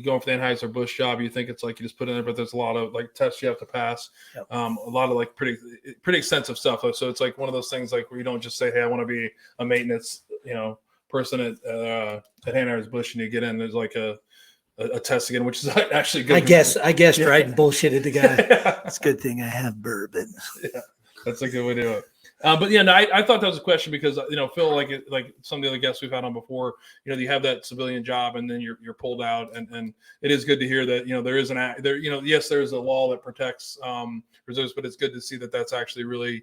going for the Anheuser-Busch job. You think it's like you just put in there, but there's a lot of, like, tests you have to pass. Yep. A lot of, like, pretty extensive stuff. So it's like one of those things, like, where you don't just say, hey, I want to be a maintenance, person at Anheuser-Busch, and you get in, there's like a test again, which is actually good. I guess right, and bullshitted the guy. It's a good thing I have bourbon. Yeah, that's a good way to do it. But yeah, no, I thought that was a question because Phil, like some of the other guests we've had on before, you have that civilian job and then you're pulled out, and it is good to hear that there is yes, there is a law that protects reserves, but it's good to see that that's actually really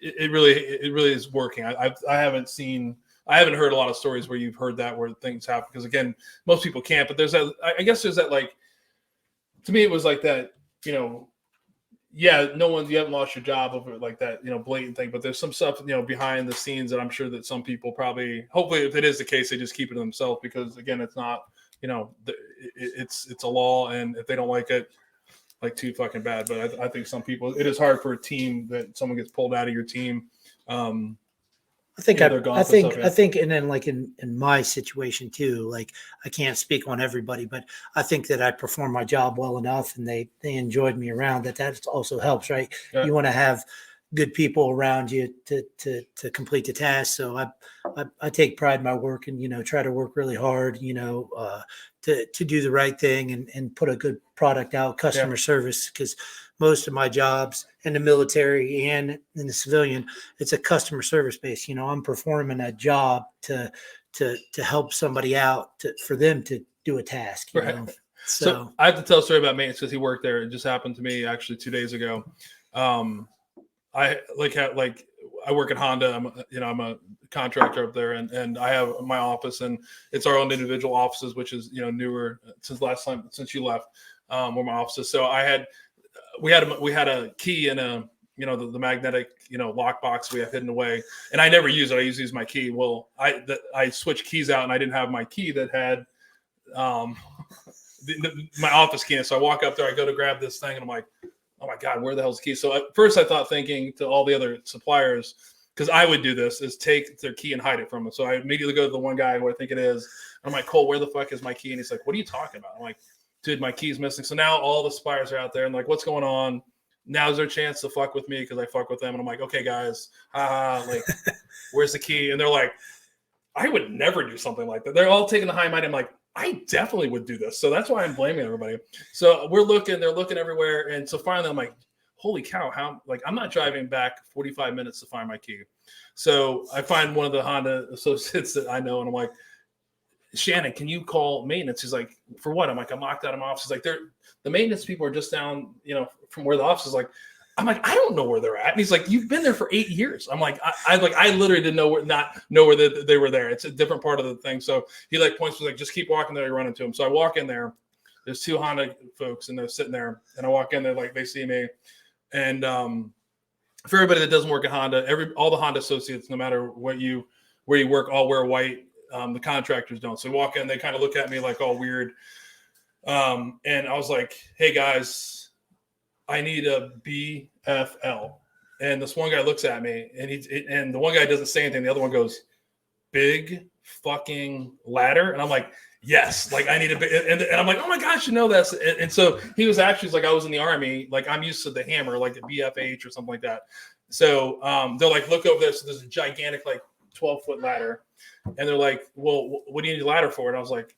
it really is working. I haven't heard a lot of stories where you've heard that where things happen because again, most people can't. But I guess there's that like to me it was like that yeah, you haven't lost your job over like that, blatant thing, but there's some stuff, behind the scenes that I'm sure that some people probably, hopefully if it is the case, they just keep it to themselves because again, it's not, it's a law and if they don't like it, like too fucking bad. But I think some people, it is hard for a team that someone gets pulled out of your team. I think, and then like in my situation too, like I can't speak on everybody, but I think that I performed my job well enough and they enjoyed me around that also helps, right? Yeah. You want to have good people around you to complete the task. So I take pride in my work and, try to work really hard, to do the right thing and put a good product out, customer service, because most of my jobs in the military and in the civilian, it's a customer service base. I'm performing a job to help somebody out for them to do a task. Right. So I have to tell a story about maintenance because he worked there. It just happened to me actually 2 days ago. I work at Honda. I'm a contractor up there, and I have my office, and it's our own individual offices, which is newer since you left, were my offices. So we had a key in a the magnetic lockbox we have hidden away, and I never use it. I usually use my key. Well, I switched keys out, and I didn't have my key that had my office key. And so I walk up there, I go to grab this thing, and I'm like, oh my God, where the hell's the key? So at first I thought thinking to all the other suppliers, because I would do this, is take their key and hide it from them. So I immediately go to the one guy who I think it is. I'm like, Cole, where the fuck is my key? And he's like, what are you talking about? I'm like, dude, my key's missing. So now all the suppliers are out there and like, what's going on? Now's their chance to fuck with me because I fuck with them. And I'm like, okay, guys, like, where's the key? And they're like, I would never do something like that. They're all taking the high mind. I'm like, I definitely would do this. So that's why I'm blaming everybody. So they're looking everywhere. And so finally I'm like, holy cow, I'm not driving back 45 minutes to find my key. So I find one of the Honda associates that I know, and I'm like, Shannon, can you call maintenance? He's like, for what? I'm like, I'm locked out of my office. He's like, the maintenance people are just down, from where the office is. Like, I'm like, I don't know where they're at. And he's like, you've been there for 8 years. I'm like, I literally didn't know where they were there. It's a different part of the thing. So he like points to like, just keep walking there. You run into him. So I walk in there. There's two Honda folks and they're sitting there. And I walk in there, like they see me. And for everybody that doesn't work at Honda, all the Honda associates, no matter where you work, all wear white. The contractors don't. So we walk in, they kind of look at me like all weird. And I was like, hey guys, I need a BFL. And this one guy looks at me and the one guy doesn't say anything. The other one goes, big fucking ladder. And I'm like, yes, like I need a big, and I'm like, oh my gosh, this. And so he was actually like, I was in the Army. Like I'm used to the hammer, like a BFH or something like that. So they're like, look over there. So there's a gigantic, like 12-foot ladder. And they're like, well, what do you need a ladder for? And I was like,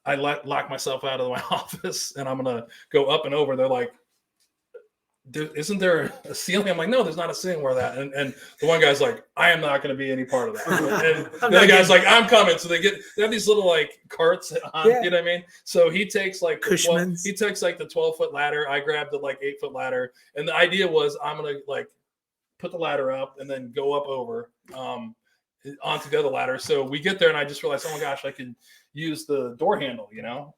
I lock myself out of my office and I'm going to go up and over. They're like, isn't there a ceiling? I'm like, no, there's not a ceiling where that. And the one guy's like, I am not going to be any part of that. And the other guy's like, I'm coming. So they have these little like carts on, you know what I mean? So he takes like the 12-foot ladder. I grabbed the like 8-foot ladder. And the idea was I'm going to like put the ladder up and then go up over onto the other ladder. So we get there and I just realized, oh my gosh, I can use the door handle,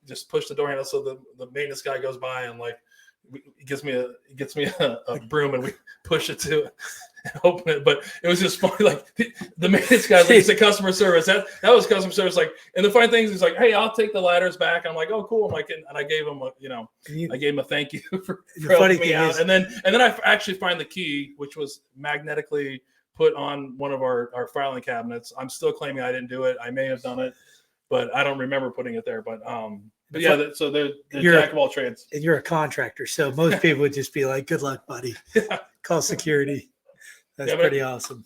just push the door handle. So the maintenance guy goes by and like, he gets me a broom and we push it to and open it. But it was just funny. Like the maintenance guy, like, said customer service. That was customer service. Like, and the funny thing is, he's like, hey, I'll take the ladders back. I'm like, oh, cool. I'm like, and I gave him I gave him a thank you for helping me out. And then I actually find the key, which was magnetically put on one of our filing cabinets. I'm still claiming I didn't do it. I may have done it, but I don't remember putting it there. But yeah, so they're jack of all trades. And you're a contractor, so most people would just be like, good luck, buddy. Yeah. Call security. That's pretty awesome.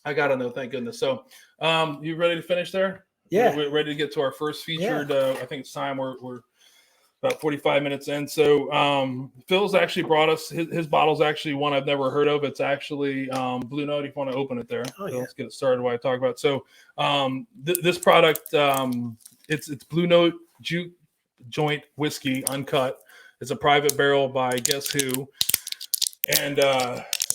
I got to know, thank goodness. So you ready to finish there? Yeah. We're ready to get to our first featured. I think it's time we're about 45 minutes in. So Phil's actually brought us his bottle's actually one I've never heard of. It's actually Blue Note. If you want to open it there, Oh, so yeah. let's get it started. What I talk about. So this product, it's Blue Note Juke Joint Whiskey Uncut. It's a private barrel by guess who, and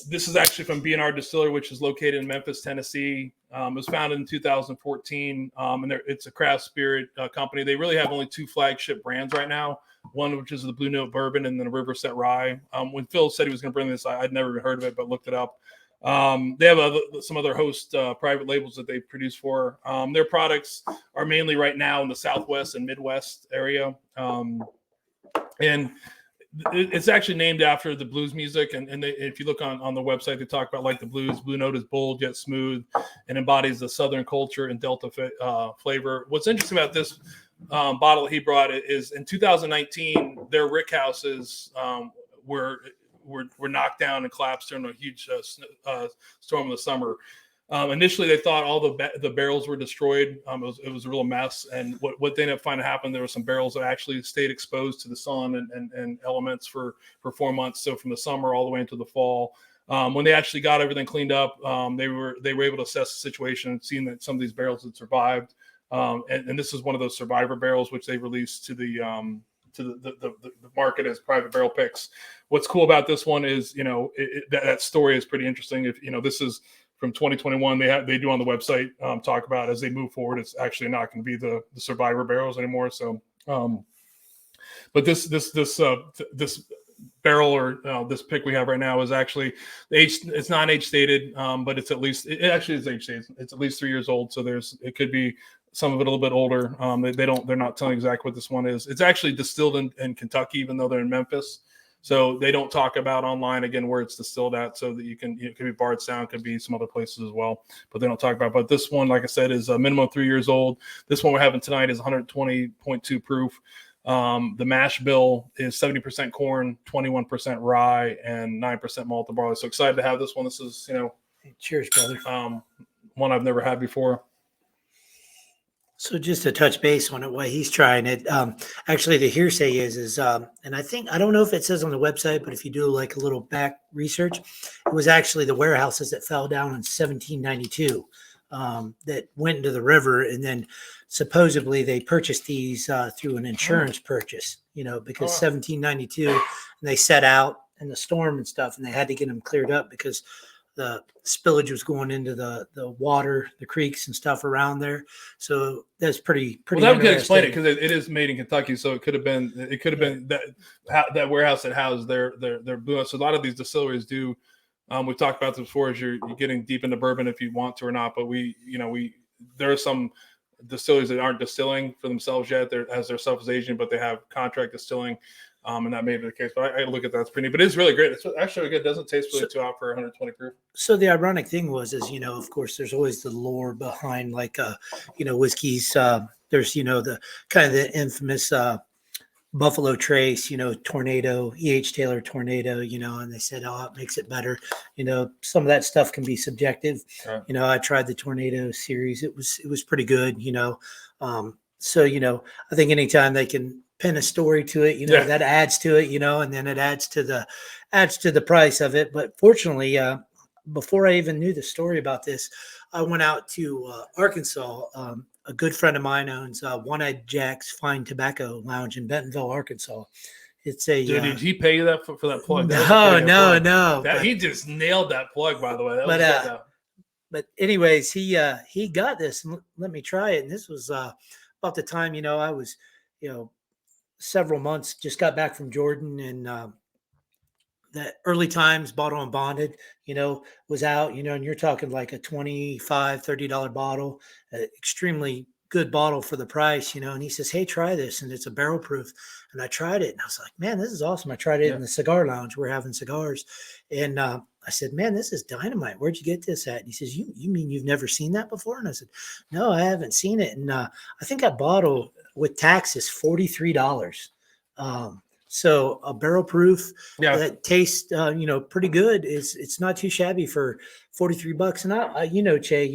this is actually from B&R Distillery, which is located in Memphis, Tennessee. It was founded in 2014, and it's a craft spirit company. They really have only 2 flagship brands right now. One, which is the Blue Note Bourbon, and then the Riverset Rye. When Phil said he was going to bring this, I'd never even heard of it, but looked it up. They have some other host private labels that they produce for. Their products are mainly right now in the Southwest and Midwest area. And it's actually named after the blues music. And if you look on the website, they talk about like the blues. Blue Note is bold yet smooth and embodies the Southern culture and Delta flavor. What's interesting about this bottle he brought is in 2019, their rick houses were knocked down and collapsed during a huge storm in the summer. Initially, they thought all the barrels were destroyed. It was a real mess. And what they ended up finding happened, there were some barrels that actually stayed exposed to the sun and elements for 4 months. So from the summer all the way into the fall. When they actually got everything cleaned up, they were able to assess the situation and seeing that some of these barrels had survived. And this is one of those survivor barrels which they released to the market as private barrel picks. What's cool about this one is, that story is pretty interesting. If this is from 2021, they do on the website talk about as they move forward, it's actually not going to be the survivor barrels anymore. So, but this barrel or this pick we have right now is actually it's not age stated, but it's it actually is age stated. It's at least 3 years old. So it could be some of it a little bit older. They're not telling exactly what this one is. It's actually distilled in Kentucky, even though they're in Memphis. So they don't talk about online again where it's distilled at, so that it could be Bardstown, could be some other places as well, but they don't talk about it. But this one, like I said, is a minimum 3 years old. This one we're having tonight is 120.2 proof. The mash bill is 70% corn, 21% rye, and 9% malted barley. So excited to have this one. This is, Cheers, brother. one I've never had before. So just to touch base on it while he's trying it, actually the hearsay is, and I don't know if it says on the website, but if you do like a little back research, it was actually the warehouses that fell down in 1792 that went into the river, and then supposedly they purchased these through an insurance purchase, because 1792, and they set out in the storm and stuff, and they had to get them cleared up because the spillage was going into the water, the creeks and stuff around there. So that's pretty. Well, that could explain it, because it is made in Kentucky, so it could have been that warehouse that housed their blue. So a lot of these distilleries do. We've talked about this before, as you're getting deep into bourbon if you want to or not. But there are some distilleries that aren't distilling for themselves yet. They're self-aging, but they have contract distilling. And that may be the case, but I look at that. It's pretty neat, but it's really great. It's actually good. It doesn't taste really too hot for 120 proof. So the ironic thing is, of course, there's always the lore behind whiskeys. There's, the kind of the infamous Buffalo Trace, Tornado, E.H. Taylor Tornado, and they said, oh, it makes it better. Some of that stuff can be subjective. Right. I tried the Tornado series. It was pretty good, So, I think anytime they can pin a story to it, that adds to it, and then it adds to the price of it. But fortunately, before I even knew the story about this, I went out to Arkansas. A good friend of mine owns One-Eyed Jack's Fine Tobacco Lounge in Bentonville, Arkansas. It's a dude. Did he pay you that for that plug? No. He just nailed that plug, by the way. But anyways, he got this and let me try it. And this was about the time, I was, several months, just got back from Jordan, and the early times Bottle and Bonded, was out, and you're talking like a $25, $30 bottle, extremely good bottle for the price, and he says, hey, try this. And it's a barrel proof. And I tried it and I was like, man, this is awesome. I tried it in the cigar lounge. We're having cigars. And I said, man, this is dynamite. Where'd you get this at? And he says, you mean you've never seen that before? And I said, no, I haven't seen it. And I think that bottle with tax is $43. So a barrel proof that tastes, pretty good. It's not too shabby for $43. And I Che,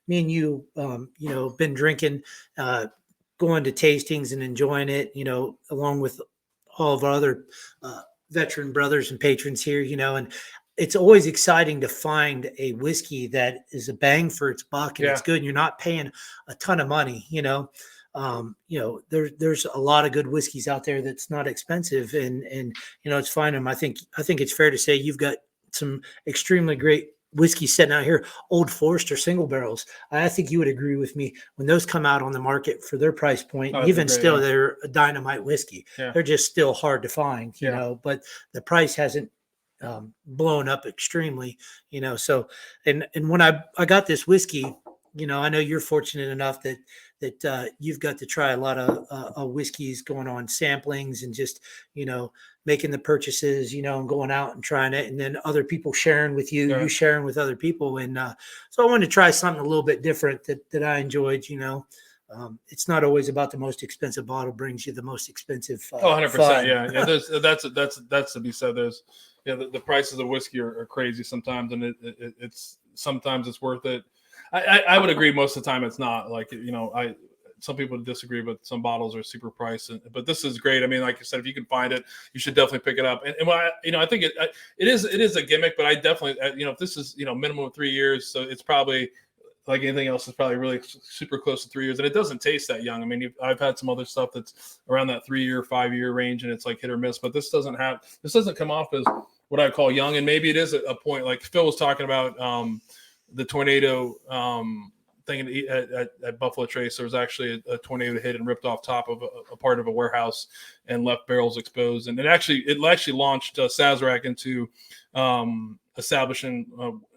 me and you, been drinking, going to tastings and enjoying it, along with all of our other veteran brothers and patrons here, and it's always exciting to find a whiskey that is a bang for its buck and it's good. And you're not paying a ton of money, there's a lot of good whiskeys out there that's not expensive, and it's fine. And I think it's fair to say you've got some extremely great whiskey sitting out here, Old Forester single barrels. I think you would agree with me when those come out on the market for their price point. Even still, they're a dynamite whiskey. Yeah. They're just still hard to find, but the price hasn't blown up extremely, So, and when I got this whiskey, I know you're fortunate enough that you've got to try a lot of whiskeys, going on samplings and just, making the purchases, and going out and trying it, and then other people sharing with you, you sharing with other people. And so I wanted to try something a little bit different that I enjoyed, it's not always about the most expensive bottle brings you the most expensive 100%. fun. Yeah. That's to be said. There's, the prices of whiskey are crazy sometimes, and it's sometimes it's worth it. I would agree most of the time it's not. Like, some people disagree, but some bottles are super priced. But this is great. I mean, like you said, if you can find it, you should definitely pick it up. And I think it is a gimmick, but I definitely, if this is, minimum of 3 years, so it's probably like anything else is probably really super close to 3 years. And it doesn't taste that young. I mean, I've had some other stuff that's around that 3 year, 5 year range, and it's like hit or miss, but this doesn't come off as what I call young. And maybe it is a point, like Phil was talking about, the tornado, thing at Buffalo Trace. There was actually a tornado that hit and ripped off top of a part of a warehouse and left barrels exposed. And it actually launched Sazerac into establishing,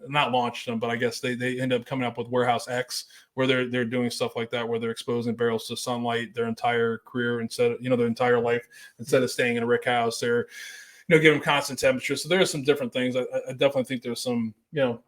not launched them, but I guess they end up coming up with Warehouse X, where they're doing stuff like that, where they're exposing barrels to sunlight their entire career instead of, their entire life, instead of staying in a rick house. They're give them constant temperature. So there are some different things. I definitely think there's some,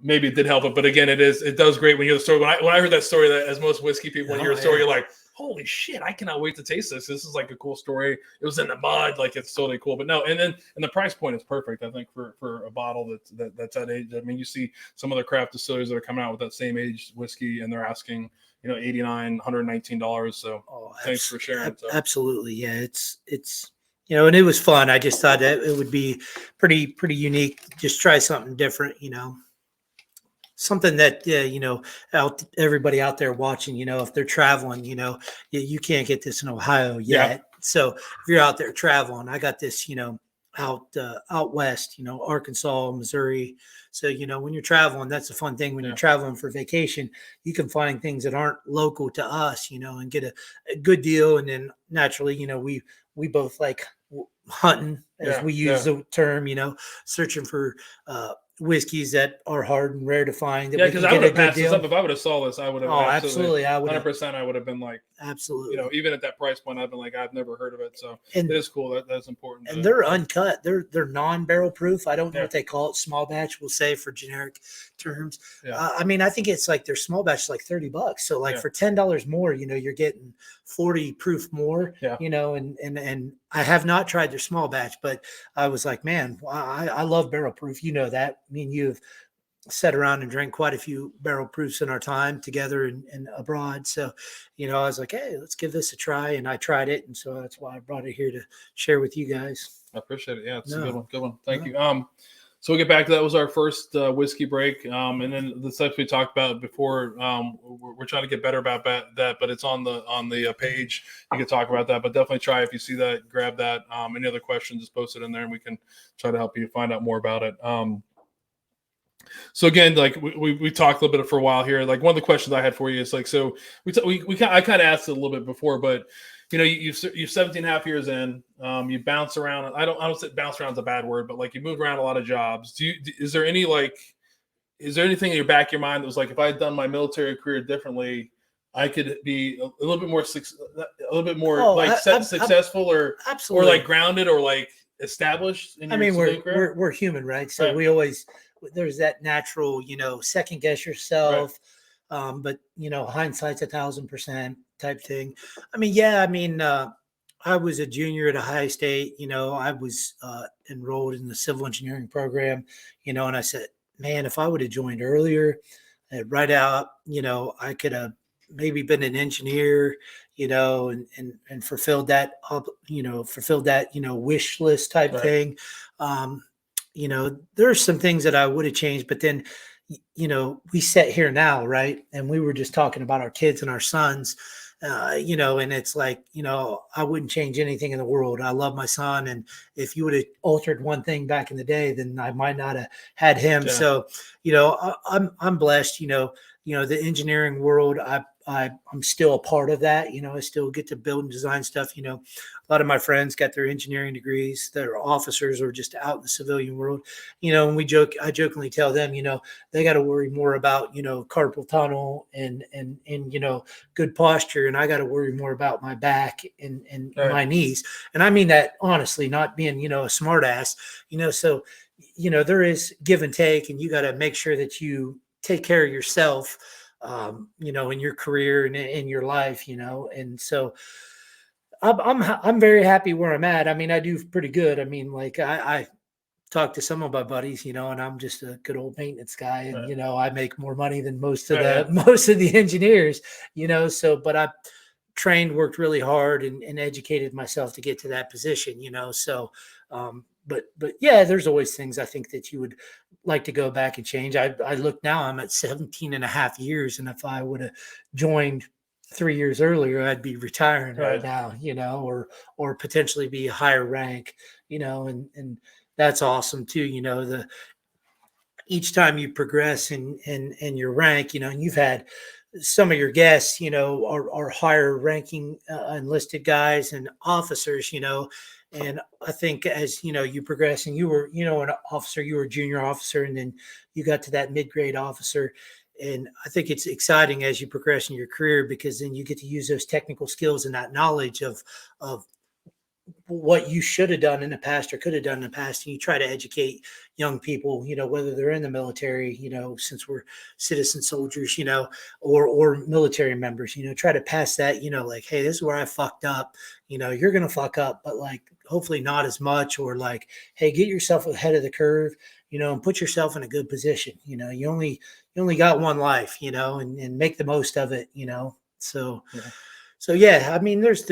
maybe it did help it, but again, it does great when you hear the story. When I heard that story, that as most whiskey people, when you hear a story, you're like, holy shit, I cannot wait to taste this. This is like a cool story. It was in the mud, like it's totally cool. But no, and the price point is perfect, I think, for a bottle that's that age. I mean, you see some other craft distilleries that are coming out with that same aged whiskey, and they're asking, $89, $119. So thanks for sharing. Absolutely. Yeah. It's and it was fun. I just thought that it would be pretty unique. Just try something different, something that, everybody out there watching, if they're traveling, you can't get this in Ohio yet. Yeah. So if you're out there traveling, I got this, out west, Arkansas, Missouri. So, when you're traveling, that's a fun thing. When you're traveling for vacation, you can find things that aren't local to us, and get a good deal. And then naturally, we both like hunting, as we use the term, searching for whiskeys that are hard and rare to find. Because I would have passed this up if I would have saw this. I would have absolutely. I would 100%. I would have been like, absolutely. Even at that price point, I've been like, I've never heard of it. So it is cool. That's important. And they're uncut. They're non-barrel proof. I don't know what they call it. Small batch, we'll say, for generic terms. Yeah. I mean, I think it's like their small batch is like $30. So like for $10 more, you're getting 40 proof more. Yeah. And I have not tried their small batch, but I was like, man, I love barrel proof. That. Me and you have sat around and drank quite a few barrel proofs in our time together and abroad. So, I was like, hey, let's give this a try. And I tried it. And so that's why I brought it here to share with you guys. I appreciate it. Yeah, it's a good one. Good one. Thank you. So we'll get back to that. Was our first whiskey break. And then the stuff we talked about before, we're trying to get better about that, but it's on the page. You can talk about that, but definitely try, if you see that, grab that. Any other questions, just post it in there and we can try to help you find out more about it. So again, like we talked a little bit for a while here. Like one of the questions I had for you is like, so I kind of asked it a little bit before, but you're 17 and a half years in, you bounce around. I don't say bounce around is a bad word, but like you moved around a lot of jobs. Is there anything in your back of your mind that was like, if I had done my military career differently, I could be a little bit more successful or like grounded or like established in your career? We're human, right? So we always, there's that natural, second guess yourself. Right. But hindsight's 1,000% type thing. I was a junior at Ohio State. I was enrolled in the civil engineering program, and I said, man, if I would have joined earlier, right out, I could have maybe been an engineer, and fulfilled that, wish list type Right. thing. There's some things that I would have changed, but then, we sit here now, right? And we were just talking about our kids and our sons, and it's like, I wouldn't change anything in the world. I love my son. And if you would have altered one thing back in the day, then I might not have had him. Yeah. So, I'm blessed, the engineering world, I'm still a part of that. I still get to build and design stuff. A lot of my friends got their engineering degrees. They're officers or just out in the civilian world. And I jokingly tell them, they got to worry more about, carpal tunnel and good posture. And I got to worry more about my back and Right. my knees. And I mean that honestly, not being, a smart ass, so, there is give and take, and you got to make sure that you take care of yourself, in your career and in your life, and so I'm very happy where I'm at. I mean, I do pretty good. I mean, like I talk to some of my buddies, and I'm just a good old maintenance guy, and Right. I make more money than most of Right. most of the engineers, so but I trained, worked really hard, and educated myself to get to that position, so but yeah, there's always things I think that you would like to go back and change. I look now, I'm at 17 and a half years, and if I would have joined 3 years earlier, I'd be retiring right now, or potentially be a higher rank, and that's awesome too. Each time you progress in your rank, and you've had some of your guests, are higher ranking enlisted guys and officers, and I think as, you progress, and you were, an officer, you were a junior officer, and then you got to that mid-grade officer. And I think it's exciting as you progress in your career, because then you get to use those technical skills and that knowledge of what you should have done in the past or could have done in the past. And you try to educate young people, whether they're in the military, since we're citizen soldiers, or military members, try to pass that, like, hey, this is where I fucked up. You're going to fuck up, but like, hopefully not as much, or like, hey, get yourself ahead of the curve, and put yourself in a good position. You only got one life, and make the most of it, So, Yeah. So yeah, I mean, there's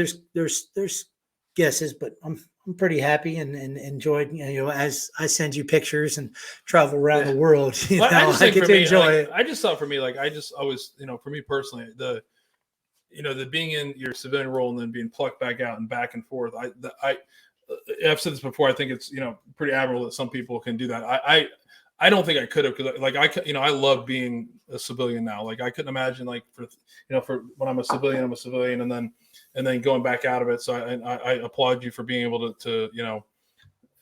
guesses, but I'm pretty happy and enjoyed, as I send you pictures and travel around the world, Well, I just I think get for to me, enjoy like, it. I just thought for me, like, I just always, for me personally, the being in your civilian role and then being plucked back out and back and forth. I've said this before. I think it's, pretty admirable that some people can do that. I don't think I could have, because like I love being a civilian now. Like I couldn't imagine, like, for when I'm a civilian, and then going back out of it. So I applaud you for being able to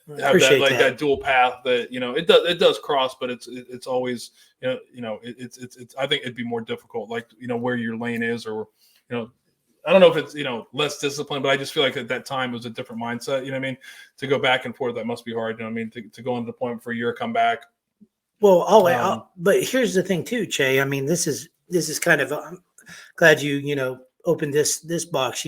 have Appreciate that dual path that, it does cross, but it's always, it's I think it'd be more difficult, like, where your lane is, or, I don't know if it's, less discipline, but I just feel like at that time it was a different mindset, you know what I mean? To go back and forth, that must be hard. You know what I mean? To go on deployment for a year, come back. Well, but here's the thing too, Che. I mean, this is kind of, I'm glad you, opened this box,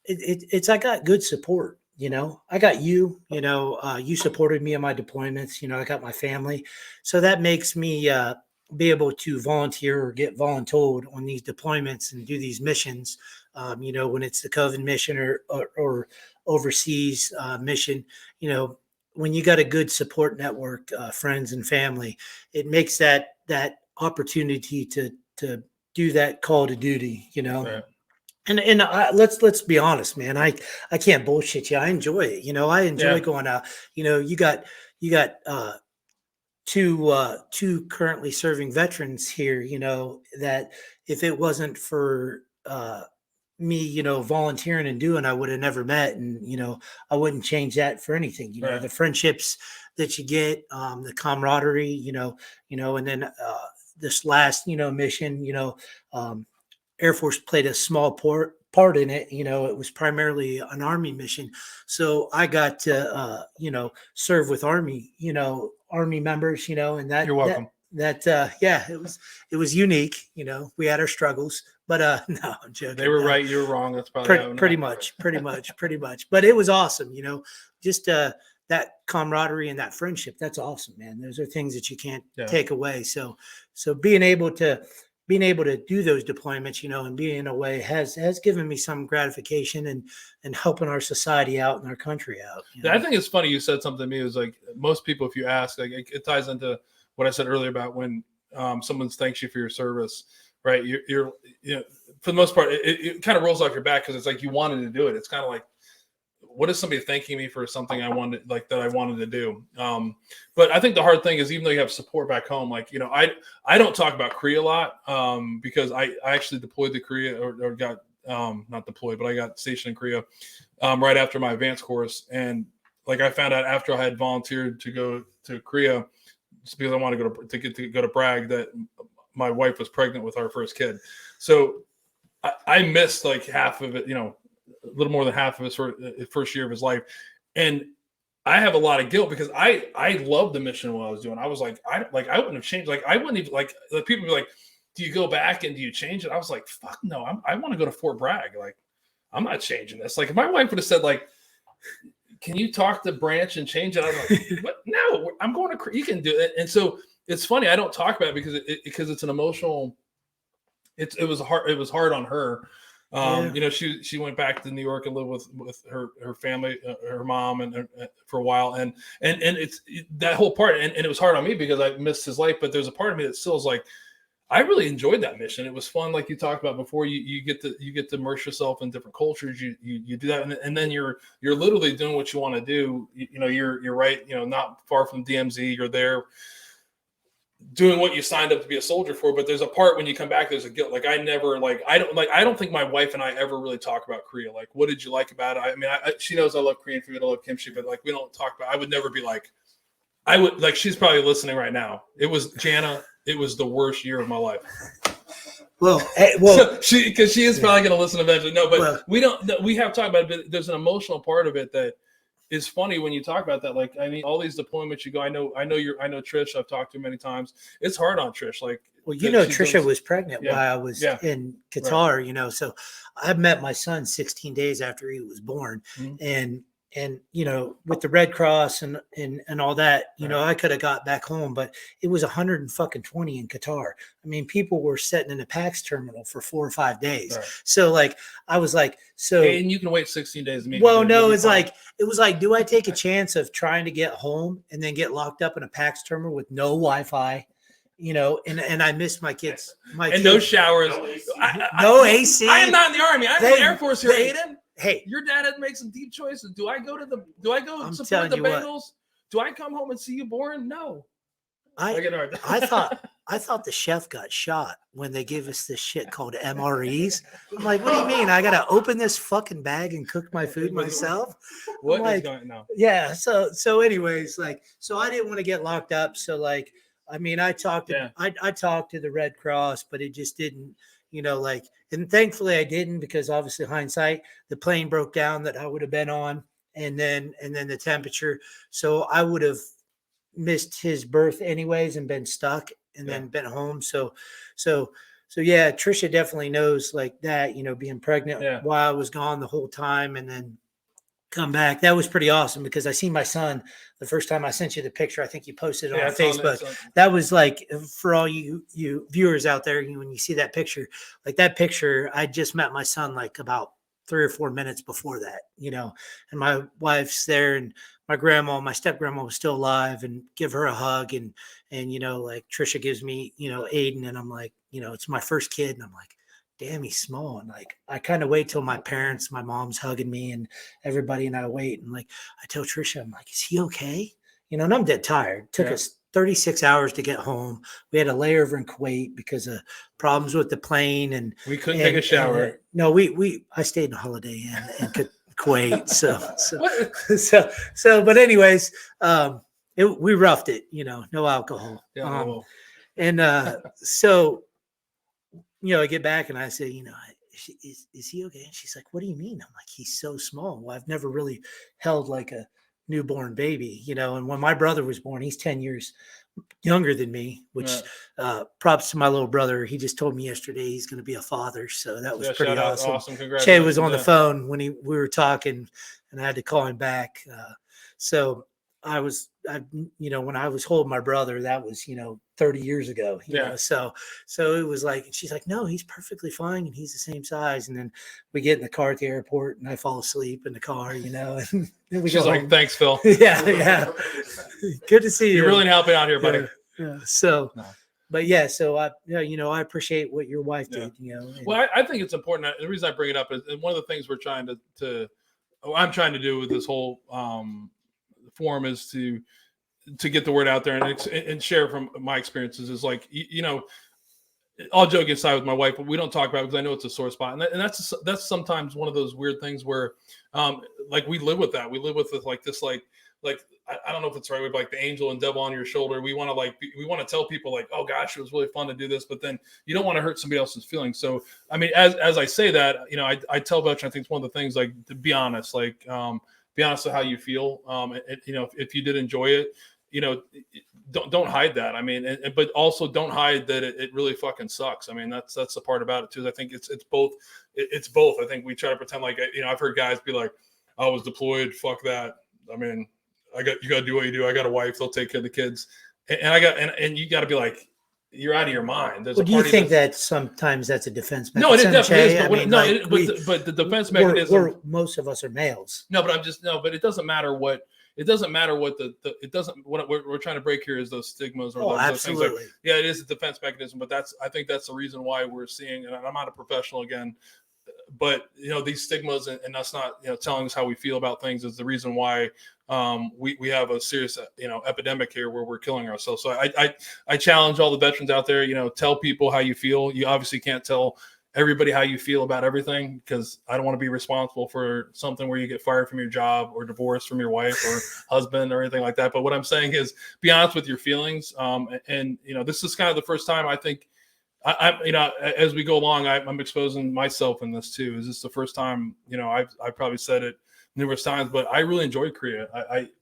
it's, I got good support, I got you, you supported me in my deployments, I got my family. So that makes me, be able to volunteer or get voluntold on these deployments and do these missions. When it's the COVID mission or overseas mission, when you got a good support network, friends and family, it makes that opportunity to do that call to duty, Right. And let's be honest, man. I can't bullshit you. I enjoy it. I enjoy going out. You got two currently serving veterans here. That if it wasn't for me, volunteering and doing, I would have never met, and I wouldn't change that for anything. Right. The friendships that you get, the camaraderie, and then this last mission, Air Force played a small part in it. It was primarily an Army mission. So I got to, serve with Army members, and that, You're welcome. yeah, it was unique. We had our struggles, but no, I'm joking. They were right, you were wrong. That's probably pretty much. But it was awesome. Just that camaraderie and that friendship. That's awesome, man. Those are things that you can't take away. So being able to being able to do those deployments, and being away has given me some gratification and helping our society out and our country out. I think it's funny you said something to me. It was like most people, if you ask, like it ties into what I said earlier about when someone thanks you for your service, right? You're for the most part, it kind of rolls off your back because it's like you wanted to do it. It's kind of like, what is somebody thanking me for something I wanted, like that I wanted to do? But I think the hard thing is, even though you have support back home, like, I don't talk about Korea a lot because I actually deployed to Korea or got not deployed, but I got stationed in Korea right after my advanced course. And like, I found out after I had volunteered to go to Korea just because I wanted to go to Bragg, that my wife was pregnant with our first kid. So I missed like half of it, a little more than half of his first year of his life. And I have a lot of guilt because I loved the mission while I was doing. I was like, I wouldn't have changed. Like, I wouldn't even like people be like, do you go back and do you change it? I was like, fuck no, I want to go to Fort Bragg. Like, I'm not changing this. Like, if my wife would have said like, can you talk to Branch and change it? I was like, what? No, I'm going to, you can do it. And so it's funny. I don't talk about it because it's an emotional, it was hard on her. She went back to New York and lived with her family, her mom, and for a while, and it's that whole part, and it was hard on me because I missed his life. But there's a part of me that still is like, I really enjoyed that mission. It was fun, like you talked about before. You get to immerse yourself in different cultures. You do that, and then you're literally doing what you want to do. You're right. Not far from DMZ. You're there, doing what you signed up to be a soldier for. But there's a part when you come back, there's a guilt. Like, I don't think my wife and I ever really talk about Korea. Like, what did you like about it? I mean, she knows I love Korean food, I love kimchi, but like, we don't talk about, I would never be like, I would like, she's probably listening right now. It was Jana. It was the worst year of my life. Well, so she is probably going to listen eventually. No, but we have talked about it, but there's an emotional part of it that is funny when you talk about that. Like, I mean, all these deployments you go, I know Trish, I've talked to her many times. It's hard on Trish. Like, well, Trisha was pregnant while I was in Qatar, right. So I met my son 16 days after he was born. Mm-hmm. And with the Red Cross and all that, I could have got back home, but it was 120 in Qatar. I mean, people were sitting in a PAX terminal for 4 or 5 days. Right. So like, I was like, and you can wait 16 days. Well, no, it was like, do I take a chance of trying to get home and then get locked up in a PAX terminal with no Wi-Fi? And I miss my kids. No showers. No AC. I am not in the Army. I'm in the Air Force here, Aiden. Hey, your dad had to make some deep choices. Do I go support the Bengals? Do I come home and see you born? No. I thought the chef got shot when they gave us this shit called MREs. I'm like, what do you mean? I gotta open this fucking bag and cook my food myself? What is going on? Yeah. So anyways, like, so I didn't want to get locked up. So like, I mean, I talked to the Red Cross, but it just didn't, and thankfully I didn't, because obviously hindsight, the plane broke down that I would have been on, and then the temperature. So I would have missed his birth anyways and been stuck and then been home. So yeah, Trisha definitely knows like that, being pregnant while I was gone the whole time and then come back. That was pretty awesome, because I seen my son the first time. I sent you the picture. I think you posted it on Facebook. That was like, for all you viewers out there, when you see that picture, I just met my son like about 3 or 4 minutes before that, and my wife's there, and my step grandma was still alive, and give her a hug. And like Trisha gives me, Aiden, and I'm like, it's my first kid. And I'm like, damn, he's small. And like, I kind of wait till my mom's hugging me and everybody, and I wait. And like, I tell Trisha, I'm like, is he okay? And I'm dead tired. It took us 36 hours to get home. We had a layover in Kuwait because of problems with the plane, and we couldn't take a shower. No, I stayed in a Holiday Inn in Kuwait. But anyways, we roughed it, no alcohol. I get back and I say, is he okay? And she's like, what do you mean? I'm like, he's so small. Well, I've never really held like a newborn baby, and when my brother was born, he's 10 years younger than me, which props to my little brother. He just told me yesterday he's going to be a father. So that was pretty awesome. Che was on the phone when we were talking, and I had to call him back. So when I was holding my brother, that was, 30 years ago, so it was like, she's like, no, he's perfectly fine. And he's the same size. And then we get in the car at the airport and I fall asleep in the car, and then we She's go like, home. thanks, Phil. Yeah. Good to see you. You're really helping out here, buddy. Yeah. So, No. but yeah, so I appreciate what your wife did, and- Well, I think it's important. The reason I bring it up is, and one of the things we're trying I'm trying to do with this whole forum is to get the word out there and share from my experiences. Is like, all joking aside with my wife, but we don't talk about it because I know it's a sore spot, and that's sometimes one of those weird things where, like, we live with that. We live with this, like this, like I don't know if it's right with like the angel and devil on your shoulder. We want to tell people like, oh gosh, it was really fun to do this, but then you don't want to hurt somebody else's feelings. So I mean, as I say that, I tell Butch, I think it's one of the things, like, to be honest, like be honest with how you feel. If you did enjoy it, don't hide that. I mean, but also don't hide that it really fucking sucks. I mean, that's the part about it too. I think it's both. It's both. I think we try to pretend like, I've heard guys be like, I was deployed. Fuck that. I mean, you got to do what you do. I got a wife. They'll take care of the kids. And you got to be like, you're out of your mind. Do you think that sometimes that's a defense mechanism? No, it definitely is. But but the defense mechanism. Most of us are males. No, but it doesn't matter what. It doesn't matter what what we're trying to break here is those stigmas or those absolutely. things. Like, yeah, it is a defense mechanism, but I think that's the reason why we're seeing, and I'm not a professional again, but these stigmas and us not telling us how we feel about things is the reason why we have a serious epidemic here where we're killing ourselves. So I challenge all the veterans out there, tell people how you feel. You obviously can't tell everybody how you feel about everything, because I don't want to be responsible for something where you get fired from your job or divorced from your wife or husband or anything like that. But what I'm saying is, be honest with your feelings. And this is kind of the first time I think as we go along, I'm exposing myself in this too. Is this the first time, I've probably said it numerous times, but I really enjoyed Korea.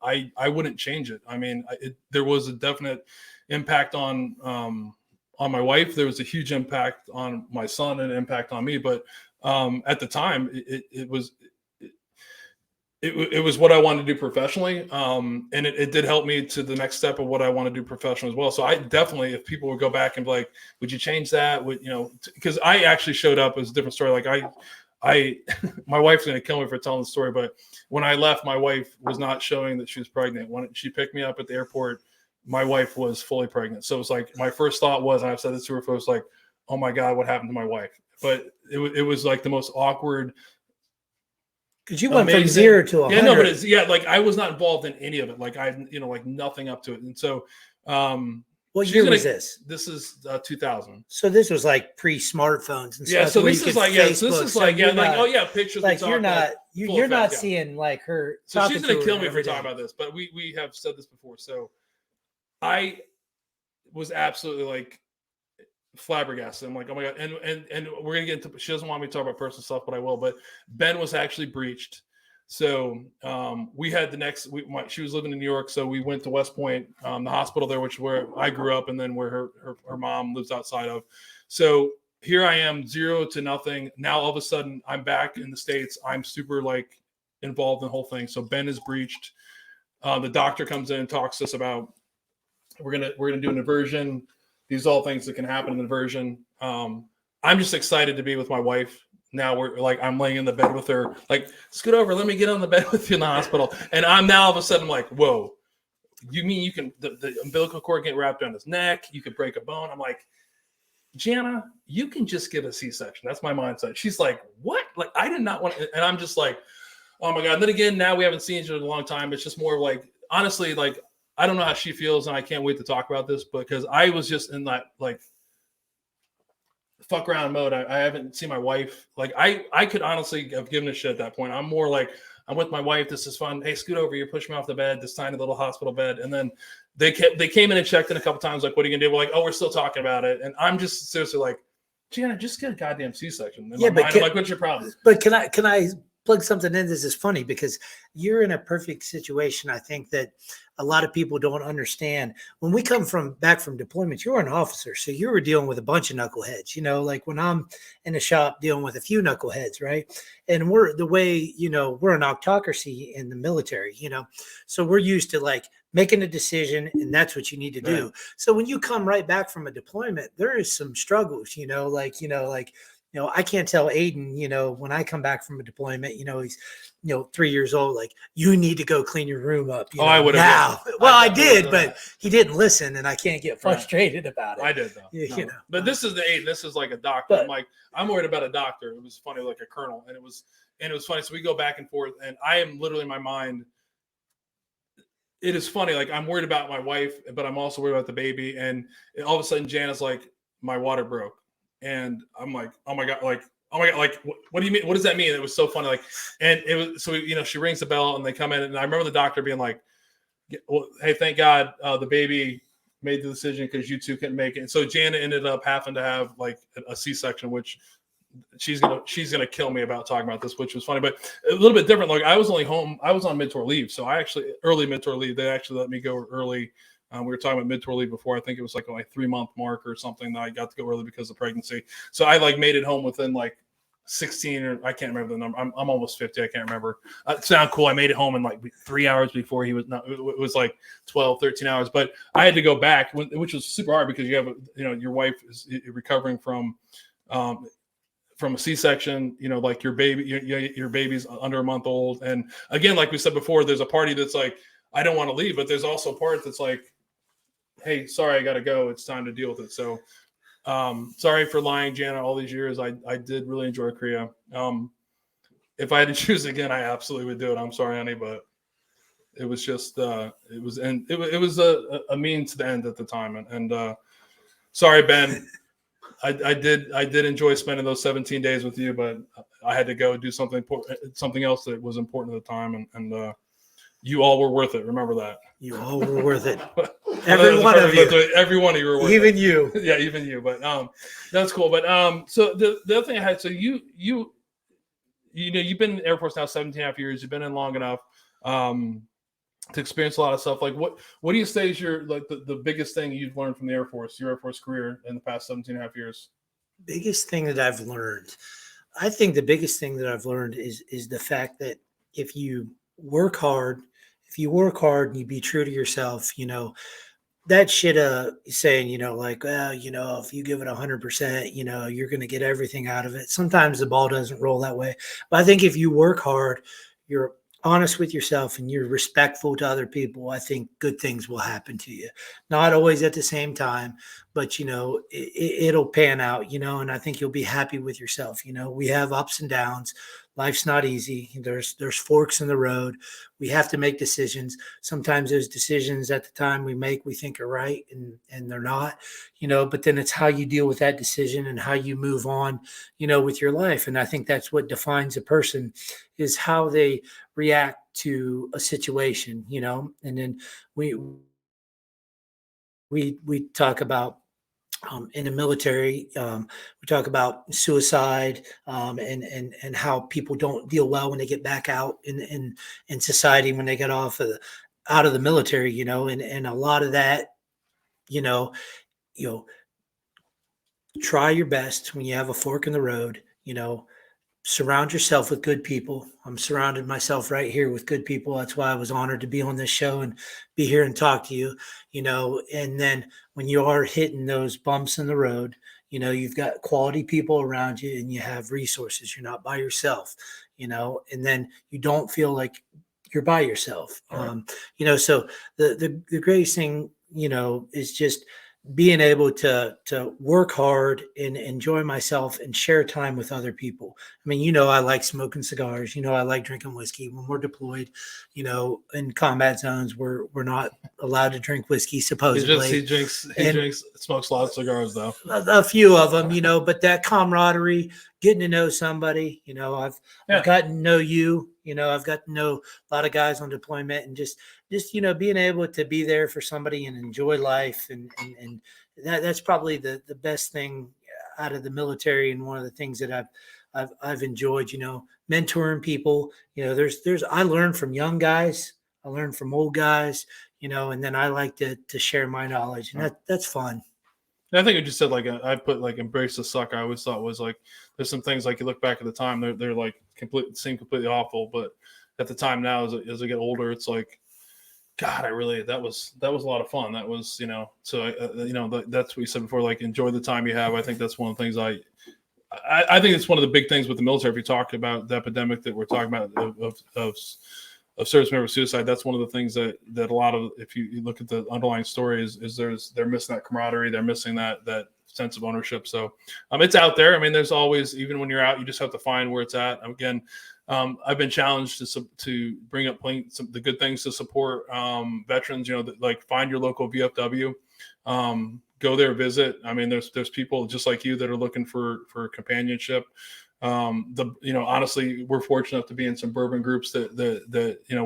I wouldn't change it. I mean, there was a definite impact on my wife. There was a huge impact on my son and an impact on me. But at the time, it was what I wanted to do professionally. And it did help me to the next step of what I want to do professionally as well. So I definitely, if people would go back and be like, would you change that? Because I actually showed up as a different story. Like my wife's going to kill me for telling the story, but when I left, my wife was not showing that she was pregnant. When she picked me up at the airport, my wife was fully pregnant. So it was like, my first thought was, and I've said this to her folks, like, oh my God, what happened to my wife? But it was like the most awkward. Because you went from 0 to 100. Yeah, no, but like, I was not involved in any of it. Like like nothing up to it. And so, what year was this? This is 2000. So this was like pre-smartphones and stuff. Yeah. So this is like, pictures. Like you're not seeing like her. So she's gonna kill me for talking about this, but we have said this before. So I was absolutely like flabbergasted. I'm like, oh my God. And we're gonna get into, she doesn't want me to talk about personal stuff, but I will. But Ben was actually breached. So we had she was living in New York, so we went to West Point, the hospital there, which is where I grew up, and then where her mom lives outside of. So here I am, 0 to nothing. Now all of a sudden I'm back in the States. I'm super like involved in the whole thing. So Ben is breached. The doctor comes in and talks to us about we're gonna do an inversion. These are all things that can happen in an inversion. I'm just excited to be with my wife. Now we're like, I'm laying in the bed with her, like, scoot over, let me get on the bed with you in the hospital. And I'm now all of a sudden like, whoa, you mean you can, the umbilical cord get wrapped around his neck, you could break a bone. I'm like, Jana, you can just get a C-section. That's my mindset. She's like, what? Like, I did not want to, and I'm just like, oh my God. And then again, now we haven't seen each other in a long time. It's just more like, honestly, like, I don't know how she feels, and I can't wait to talk about this, because I was just in that like fuck around mode. I haven't seen my wife. Like I could honestly have given a shit at that point. I'm more like, I'm with my wife. This is fun. Hey, scoot over. You push me off the bed, this tiny little hospital bed. And then they came in and checked in a couple times. Like, what are you gonna do? We're like, oh, we're still talking about it. And I'm just seriously like, Gianna, just get a goddamn C-section. I'm like, what's your problem? But can I plug something in. This is funny because you're in a perfect situation. I think that a lot of people don't understand. When we come back from deployment, you're an officer, so you were dealing with a bunch of knuckleheads. Like when I'm in the shop dealing with a few knuckleheads, right? And we're an autocracy in the military, so we're used to like making a decision, and that's what you need to do. So when you come right back from a deployment, there is some struggles, I can't tell Aiden, when I come back from a deployment, he's, 3 years old, like, you need to go clean your room up. I would have. Now. Well, I did, but he didn't listen, and I can't get frustrated about it. I did, though. No. But this is the Aiden. This is like a doctor. But, I'm worried about a doctor. It was funny, like a colonel. And it was funny. So we go back and forth, and I am literally in my mind. It is funny. Like, I'm worried about my wife, but I'm also worried about the baby. And all of a sudden, Jana's like, my water broke. And I'm like, oh my God, like, what do you mean? What does that mean? It was so funny. Like, and it was, so, she rings the bell and they come in, and I remember the doctor being like, well, hey, thank God the baby made the decision because you two couldn't make it. And so Jana ended up having to have like a C-section, which she's gonna kill me about talking about this, which was funny, but a little bit different. Like, I was only home, I was on mid-tour leave. So early mid-tour leave, they actually let me go early. We were talking about mid-tour leave before. I think it was like a 3-month mark or something that I got to go early because of pregnancy. So I like made it home within like 16, or I can't remember the number. I'm almost 50. I can't remember. It sounded cool. I made it home in like 3 hours before he was not. It was like 12, 13 hours. But I had to go back, which was super hard because you have your wife is recovering from a C-section. Like your baby, your baby's under a month old. And again, like we said before, there's a party that's like, I don't want to leave, but there's also a part that's like, hey, sorry, I got to go. It's time to deal with it. So sorry for lying, Jana, all these years. I did really enjoy Korea. If I had to choose again, I absolutely would do it. I'm sorry, honey, but it was just it was a means to the end at the time. And sorry, Ben. I did enjoy spending those 17 days with you, but I had to go do something else that was important at the time, and you all were worth it. Remember that. You all were worth it. Every one of you. Every one of you were worth even it. You. Yeah, even you. But that's cool. But so the other thing I had, so you've been in the Air Force now 17.5 years. You've been in long enough to experience a lot of stuff. Like what do you say is your like the biggest thing you've learned from the Air Force, your Air Force career in the past 17.5 years? Biggest thing that I've learned. I think the biggest thing that I've learned is the fact that if you work hard and you be true to yourself, that shit saying, like, well, if you give it 100%, you're going to get everything out of it. Sometimes the ball doesn't roll that way. But I think if you work hard, you're honest with yourself and you're respectful to other people, I think good things will happen to you. Not always at the same time, but it'll pan out, and I think you'll be happy with yourself. We have ups and downs. Life's not easy. There's forks in the road. We have to make decisions. Sometimes those decisions at the time we think are right and they're not, but then it's how you deal with that decision and how you move on, with your life. And I think that's what defines a person is how they react to a situation, and then we talk about in the military, we talk about suicide and how people don't deal well when they get back out in society when they get out of the military, and a lot of that, try your best when you have a fork in the road, surround yourself with good people. I'm surrounded myself right here with good people. That's why I was honored to be on this show and be here and talk to you, and then when you are hitting those bumps in the road, you've got quality people around you and you have resources. You're not by yourself, and then you don't feel like you're by yourself. Right. So the greatest thing, is just being able to work hard and enjoy myself and share time with other people. I mean, I like smoking cigars, I like drinking whiskey. When we're deployed, in combat zones, we're not allowed to drink whiskey, supposedly. He smokes a lot of cigars though. A few of them, but that camaraderie, getting to know somebody, I've gotten to know you, I've got to know a lot of guys on deployment, and just being able to be there for somebody and enjoy life. And that's probably the best thing out of the military. And one of the things that I've enjoyed, mentoring people. I learn from young guys, I learn from old guys, and then I like to share my knowledge, and that's fun. And I think you just said I put embrace the suck. I always thought was there's some things you look back at the time they're seem completely awful, but at the time now as I get older, it's God, that was a lot of fun. That was so that's what you said before. Enjoy the time you have. I think that's one of the things I think it's one of the big things with the military. If you talk about the epidemic that we're talking about of service member suicide, that's one of the things that a lot of, if you look at the underlying story, is they're missing that camaraderie, they're missing that sense of ownership. So it's out there. I mean, there's always, even when you're out, you just have to find where it's at. Again, I've been challenged to bring up the good things to support veterans. Find your local VFW, go there, visit. I mean, there's people just like you that are looking for companionship. Honestly, we're fortunate enough to be in some bourbon groups that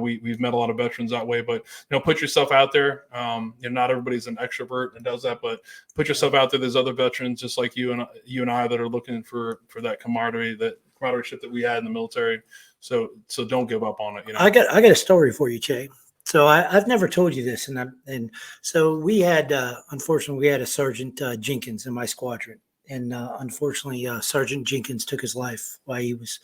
we've met a lot of veterans that way. But put yourself out there. Not everybody's an extrovert and does that, but put yourself out there. There's other veterans just like you and I that are looking for that camaraderie, that camaraderie that we had in the military. So don't give up on it. I got a story for you, Che. So I've never told you this, and so we had unfortunately we had a Sergeant Jenkins in my squadron. And unfortunately, Sergeant Jenkins took his life while he was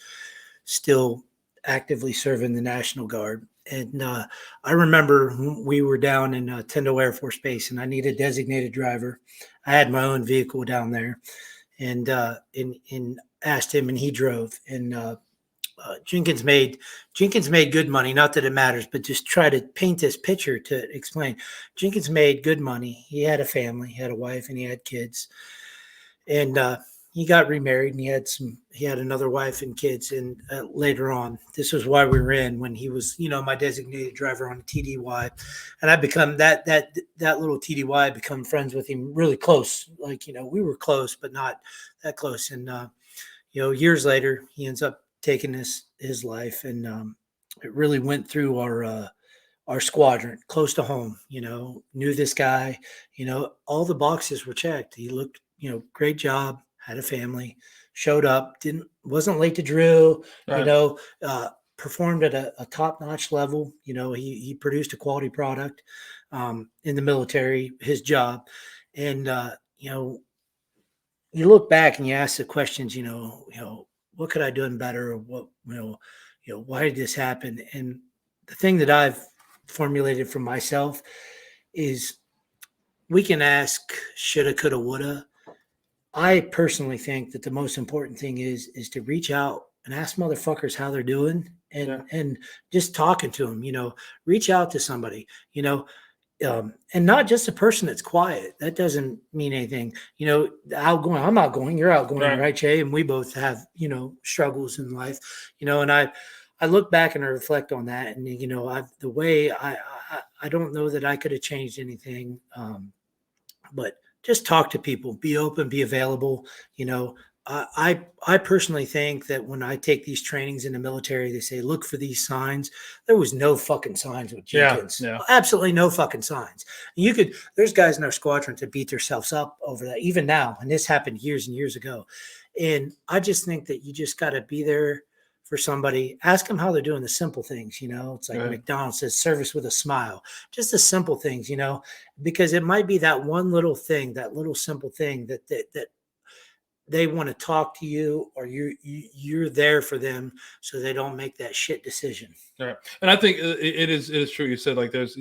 still actively serving the National Guard. And I remember we were down in Tyndall Air Force Base, and I needed a designated driver. I had my own vehicle down there, and asked him, and he drove. And Jenkins made good money. Not that it matters, but just try to paint this picture to explain. Jenkins made good money. He had a family, he had a wife, and he had kids. And he got remarried, and he had another wife and kids. And later on, this was why we were in, when he was, my designated driver on a TDY, and I become that little TDY, become friends with him really close. We were close, but not that close. And years later, he ends up taking his life, and it really went through our squadron, close to home. Knew this guy. All the boxes were checked. He looked, great job, had a family, showed up, wasn't late to drill, right. Performed at a top-notch level. He produced a quality product in the military, his job. And you look back and you ask the questions, what could I do better, or what, why did this happen? And the thing that I've formulated for myself is, we can ask shoulda, coulda, woulda. I personally think that the most important thing is to reach out and ask motherfuckers how they're doing, and just talking to them, reach out to somebody, and not just a person that's quiet. That doesn't mean anything. Outgoing, I'm outgoing, you're outgoing, right, Che? And we both have, struggles in life, and I look back and I reflect on that, and, the way I don't know that I could have changed anything, but just talk to people, be open, be available. I personally think that when I take these trainings in the military, they say, look for these signs. There was no fucking signs with Jenkins. Yeah. Absolutely no fucking signs. There's guys in our squadron to beat themselves up over that, even now. And this happened years and years ago. And I just think that you just got to be there for somebody. Ask them how they're doing the simple things. It's like McDonald's says, service with a smile. Just the simple things, because it might be that one little thing, that little simple thing that they want to talk to you, or you're there for them, so they don't make that shit decision. Right. And I think it is true. You said, there's,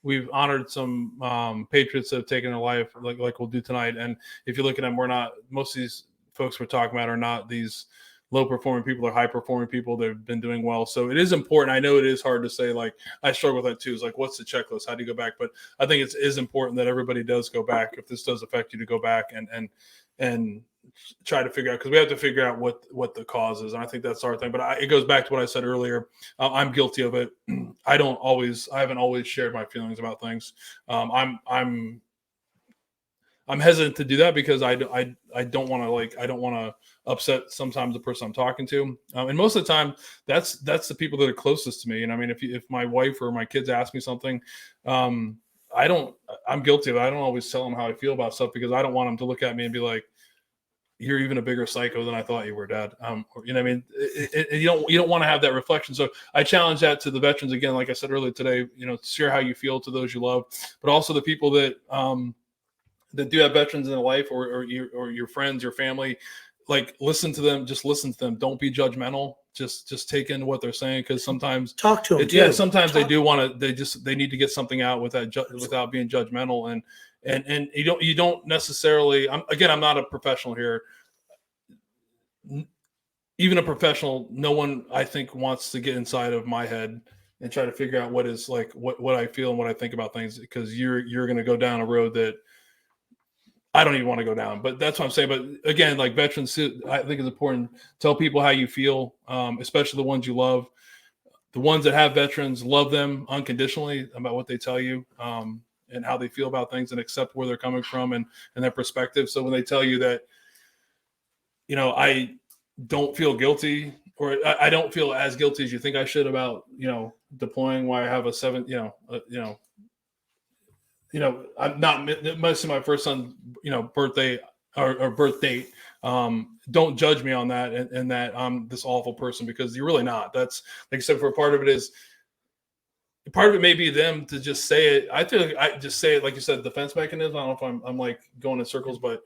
we've honored some patriots that have taken their life, like we'll do tonight. And if you look at them, most of these folks we're talking about are not these low performing people, are high performing people that have been doing well. So it is important. I know it is hard to say, I struggle with that too. It's what's the checklist? How do you go back? But I think it is important that everybody does go back. If this does affect you, to go back and try to figure out, because we have to figure out what the cause is. And I think that's our thing. But it goes back to what I said earlier. I'm guilty of it. I haven't always shared my feelings about things. I'm hesitant to do that because I don't want to upset sometimes the person I'm talking to. And most of the time that's the people that are closest to me. And I mean, if my wife or my kids ask me something, I'm guilty of it. I don't always tell them how I feel about stuff, because I don't want them to look at me and be like, you're even a bigger psycho than I thought you were, Dad. You know what I mean? You don't want to have that reflection. So I challenge that to the veterans again, like I said earlier today, you know, share how you feel to those you love, but also the people that do have veterans in their life or your friends, your family. Like, listen to them, just listen to them. Don't be judgmental. Just take in what they're saying, because sometimes talk to them. Yeah, sometimes they do want to. They need to get something out without being judgmental, and you don't necessarily. I'm not a professional here. Even a professional, no one I think wants to get inside of my head and try to figure out what is like what I feel and what I think about things, because you're going to go down a road that I don't even want to go down. But that's what I'm saying. But again, like veterans, I think it's important. Tell people how you feel, especially the ones you love. The ones that have veterans, love them unconditionally about what they tell you, and how they feel about things, and accept where they're coming from and their perspective. So when they tell you that, you know, I don't feel guilty, or I don't feel as guilty as you think I should about, you know, deploying while I have a 7, I'm not missing my first son, you know, birthday or birth date. Don't judge me on that and that I'm this awful person, because you're really not. That's, like I said, for part of it may be them to just say it. I feel like I just say it, like you said, defense mechanism. I don't know if I'm like going in circles, but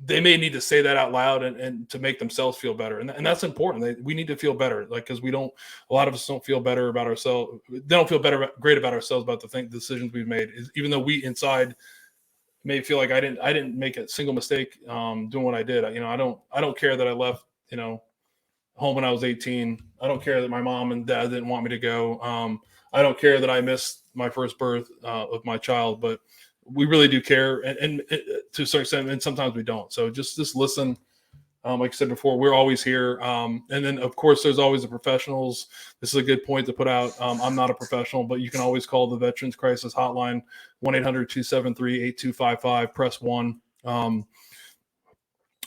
they may need to say that out loud and to make themselves feel better. And that's important. We need to feel better, like, because a lot of us don't feel better about ourselves. They don't feel great about ourselves about the decisions we've made, even though we inside may feel like I didn't make a single mistake doing what I did. You know, I don't care that I left, you know, home when I was 18. I don't care that my mom and dad didn't want me to go. I don't care that I missed my first birth of my child, but we really do care, and to a certain extent, and sometimes we don't. So just listen. Like I said before, we're always here. And then, of course, there's always the professionals. This is a good point to put out. I'm not a professional, but you can always call the Veterans Crisis Hotline, 1-800-273-8255, press 1.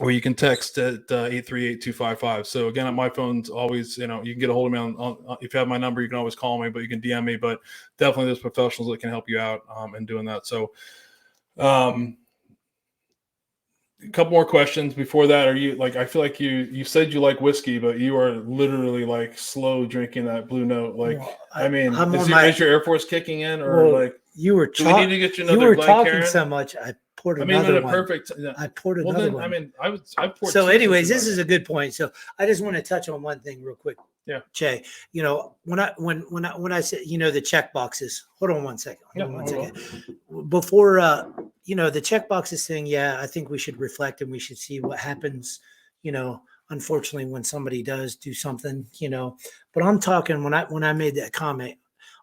Or you can text at 838-255. So again, my phone's always, you know, you can get a hold of me on if you have my number, you can always call me, but you can DM me. But definitely there's professionals that can help you out in doing that. So a couple more questions before that. Are you like, I feel like you said you like whiskey, but you are literally like slow drinking that Blue Note. Like, well, I mean, is your Air Force kicking in, or like you were? Do we need to get you another? You were Glen talking Cairn? So much. I poured another one. Perfect. I poured another one. I mean, I poured. So, anyways, this is a good point. So, I just want to touch on one thing real quick. Yeah, Jay. You know, when I said, you know, the check boxes. Hold on one second. Before, you know, the check boxes thing. Yeah, I think we should reflect and we should see what happens. You know, unfortunately, when somebody does do something, you know. But I'm talking when I made that comment.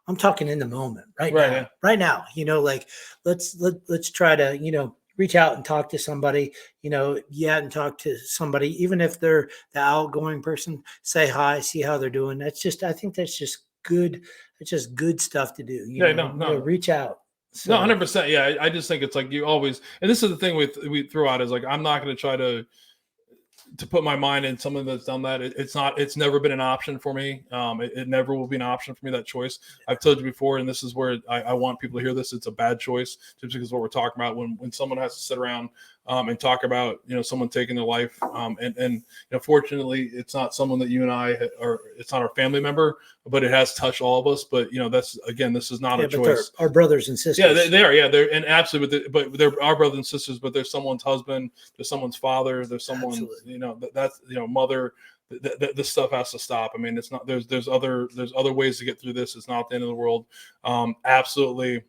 I'm talking in the moment right now. Yeah. Right now, you know, like let's try to, you know, reach out and talk to somebody, you know, and talk to somebody, even if they're the outgoing person, say hi, see how they're doing. I think that's just good. It's just good stuff to do. You know, reach out. So. No, 100%. Yeah. I just think it's like you always, and this is the thing we throw out is like, I'm not going to try to put my mind in someone that's done that. It's never been an option for me. It never will be an option for me, that choice. I've told you before, and this is where I want people to hear this. It's a bad choice, just because of what we're talking about. When someone has to sit around and talk about, you know, someone taking their life. And you know, fortunately, it's not someone that you and I it's not our family member, but it has touched all of us. But, you know, this is not a choice. Our brothers and sisters. Yeah, they are. Yeah, they're, and absolutely, but they're our brothers and sisters, but there's someone's husband, there's someone's father, there's someone's, you know, that's, you know, mother. This stuff has to stop. I mean, it's not, there's other ways to get through this. It's not the end of the world. Absolutely.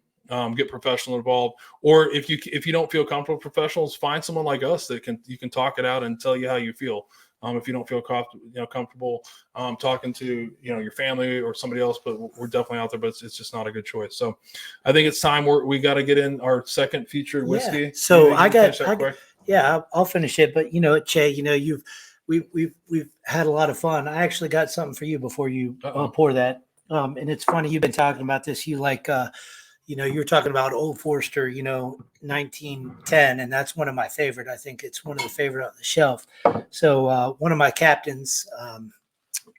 Get professional involved, or if you don't feel comfortable with professionals, find someone like us that you can talk it out and tell you how you feel. If you don't feel comfortable talking to, you know, your family or somebody else, but we're definitely out there, but it's just not a good choice. So I think it's time we got to get in our second featured whiskey. Yeah. So I'll finish it, but you know, Che, you know, we've had a lot of fun. I actually got something for you before you pour that. And it's funny, you've been talking about this. You like, you know, you're talking about Old Forester, you know, 1910, and that's one of my favorite. I think it's one of the favorite on the shelf. So one of my captains,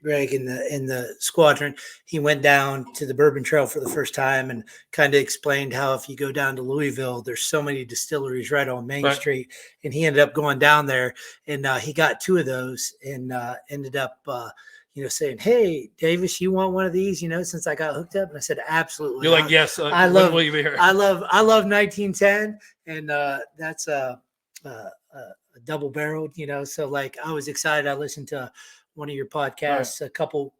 Greg in the squadron, he went down to the Bourbon Trail for the first time and kind of explained how if you go down to Louisville, there's so many distilleries right on Main Street, and he ended up going down there, and he got 2 of those, and ended up saying, "Hey, Davis, you want one of these?" Since I got hooked up, and I said, "Absolutely." You're like, "Yes, I love. Will you be here? I love 1910, and that's a double barreled. So like I was excited. I listened to one of your podcasts a couple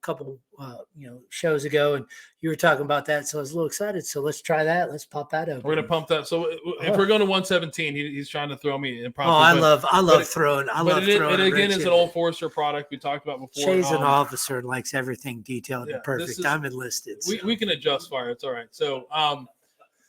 shows ago, and you were talking about that, so I was a little excited. So let's try that. Let's pop that open. We're gonna pump that. So if we're going to 117, he's trying to throw me impromptu. I love throwing. It again is an Old Forester product we talked about before. Shay's an officer and likes everything detailed and perfect. I'm enlisted. So. We can adjust fire. It's all right. So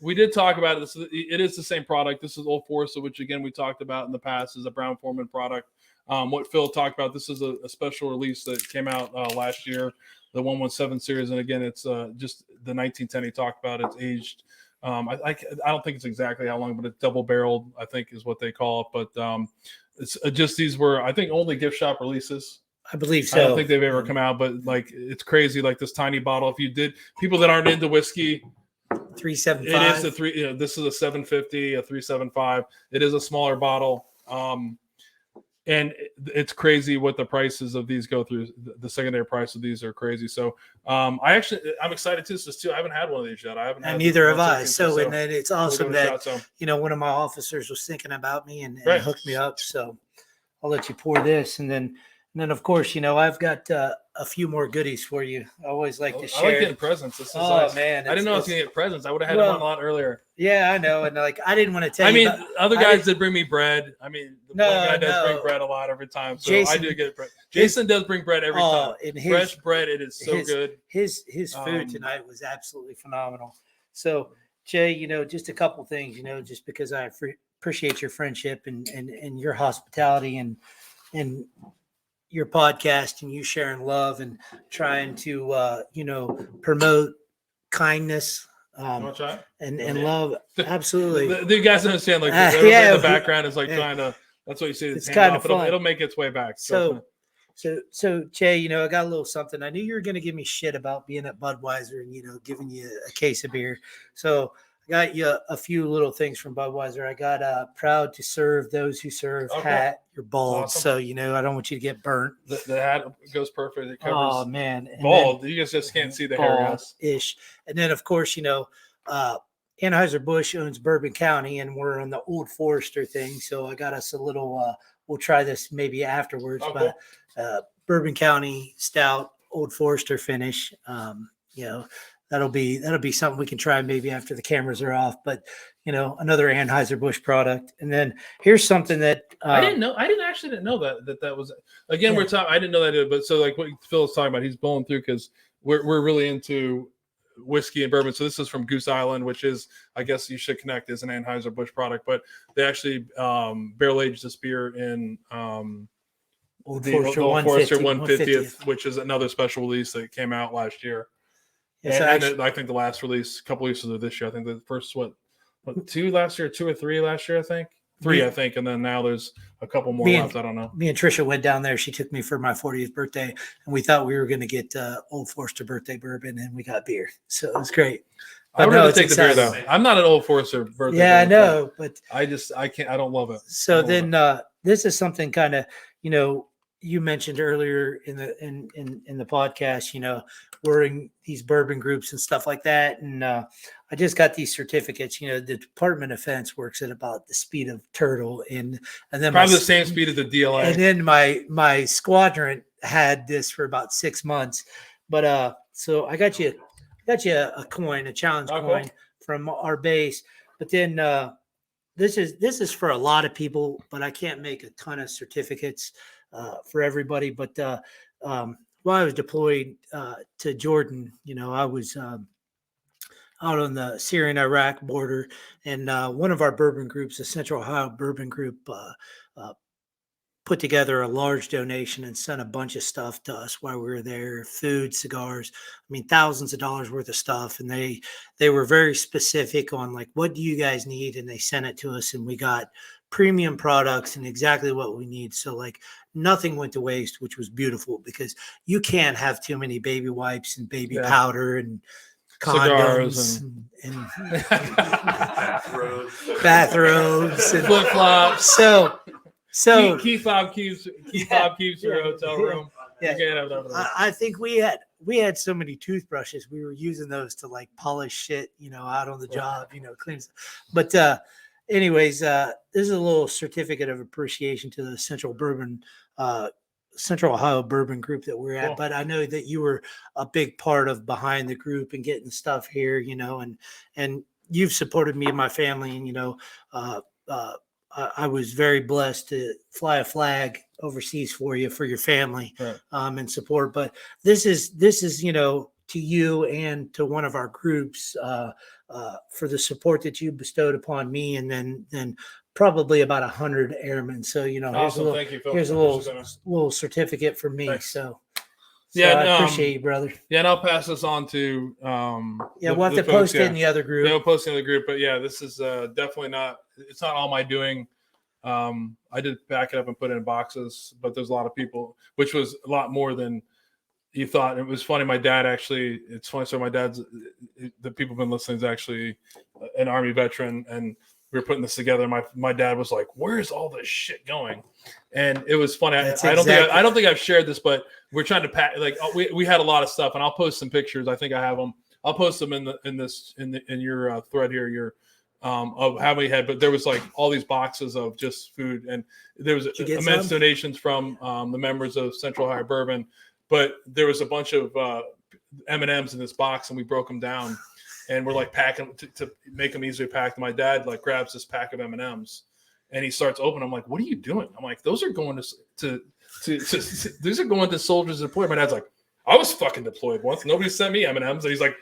we did talk about it. It is the same product. This is Old Forester, which again we talked about in the past, is a Brown Forman product. What Phil talked about, this is a special release that came out last year, the 117 series, and again, it's just the 1910 he talked about. It's aged. I don't think it's exactly how long, but it's double barreled, I think is what they call it. But it's just these were, I think, only gift shop releases. I believe so. I don't think they've ever come out, but like it's crazy. Like this tiny bottle. If you did, people that aren't into whiskey. 375. It is a 3. This is a 750, a 375. It is a smaller bottle. And it's crazy what the prices of these go through. The secondary price of these are crazy. So I'm excited too. I haven't had one of these yet. I haven't. And neither have I. So and then it's awesome that one of my officers was thinking about me and hooked me up. So I'll let you pour this, and then of course I've got a few more goodies for you. I always like to share. I like getting presents. This is nice. Man, I didn't know I was gonna get presents. I would have had one a lot earlier. Yeah, I know, and like I didn't want to tell you. I mean, other guys did bring me bread. I mean, the guy does bring bread a lot every time. So Jason, I do get bread. Jason does bring bread every time. And fresh bread, it is so good. His food tonight was absolutely phenomenal. So Jay, just a couple things, just because I appreciate your friendship and your hospitality and your podcast and you sharing love and trying to promote kindness and love. Absolutely. The guys understand, like everybody in the background is like trying to, that's what you see. It's kind of fun. It'll make its way back. So Jay, I got a little something. I knew you were going to give me shit about being at Budweiser and, giving you a case of beer. So I got you a few little things from Budweiser. I got a proud to serve those who serve hat. You're bald. Awesome. So, I don't want you to get burnt. The hat goes perfect. It covers. Oh, man. Bald. You guys just can't see the hair. Ish. And then, of course, Anheuser-Busch owns Bourbon County, and we're on the Old Forester thing. So I got us a little, we'll try this maybe afterwards, but Bourbon County Stout, Old Forester finish. That'll be something we can try maybe after the cameras are off, but another Anheuser-Busch product. And then here's something that I didn't know. I didn't know that was, again, we're talking, I didn't know that either, but so like what Phil is talking about, he's blowing through because we're really into whiskey and bourbon. So this is from Goose Island, which is, I guess you should connect, is an Anheuser-Busch product, but they actually barrel aged this beer in Old Forester 150th, which is another special release that came out last year. Yeah, and I think the last release, a couple releases of this year. I think the first, two last year, 2 or 3 last year, I think. 3, I think. And then now there's a couple more left. I don't know. Me and Trisha went down there. She took me for my 40th birthday, and we thought we were going to get Old Forester birthday bourbon, and we got beer. So it was great. I would rather take the beer, though. I'm not an Old Forester birthday bourbon. I know, but I can't. I don't love it. So then this is something kind of, you mentioned earlier in the podcast, wearing these bourbon groups and stuff like that. And I just got these certificates. The Department of Defense works at about the speed of turtle, and then probably the same speed as the DLA. And then my squadron had this for about 6 months. But so I got you a coin, a challenge coin from our base. But then this is for a lot of people, but I can't make a ton of certificates for everybody. But while I was deployed to Jordan, I was out on the Syrian-Iraq border, and one of our bourbon groups, the Central Ohio Bourbon Group, put together a large donation and sent a bunch of stuff to us while we were there, food, cigars, thousands of dollars worth of stuff. And they were very specific on like, what do you guys need? And they sent it to us, and we got premium products and exactly what we need. So like nothing went to waste, which was beautiful because you can't have too many baby wipes and baby powder and condoms and bathrobes and flip flops. So key fob keeps your hotel room. Yeah. You can't have that. I think we had so many toothbrushes. We were using those to like polish shit, out on the job, clean stuff. But anyways, this is a little certificate of appreciation to the Central Ohio Bourbon Group that we're at. Cool. But I know that you were a big part of behind the group and getting stuff here, and you've supported me and my family, and I was very blessed to fly a flag overseas for your family, right. And support. But this is to you and to one of our groups for the support that you bestowed upon me, and then probably about 100 airmen. So Awesome. Thank you, Phil. here's a little certificate for me. Thanks. So Yeah, I appreciate you, brother. Yeah, and I'll pass this on to we'll have to post it in the other group. Yeah, we'll post it in the group. But yeah, this is definitely not. It's not all my doing. I did pack it up and put it in boxes, but there's a lot of people, which was a lot more than you thought. It was funny. My dad actually. It's funny. So my dad's the people who've been listening is actually an Army veteran, and we were putting this together. My dad was like, "Where's all this shit going?" And it was funny. I don't think I've shared this, but we're trying to pack. Like we had a lot of stuff, and I'll post some pictures. I think I have them. I'll post them in your thread here. Of how we had, but there was like all these boxes of just food, and there was immense donations from the members of Central Ohio Bourbon, but there was a bunch of M&Ms in this box, and we broke them down, and we're like packing to make them easier packed. My dad like grabs this pack of M&Ms, and he starts opening. I'm like, "What are you doing?" I'm like, "Those are going to these are going to soldiers deployed." My dad's like, "I was fucking deployed once. Nobody sent me M&Ms," and he's like,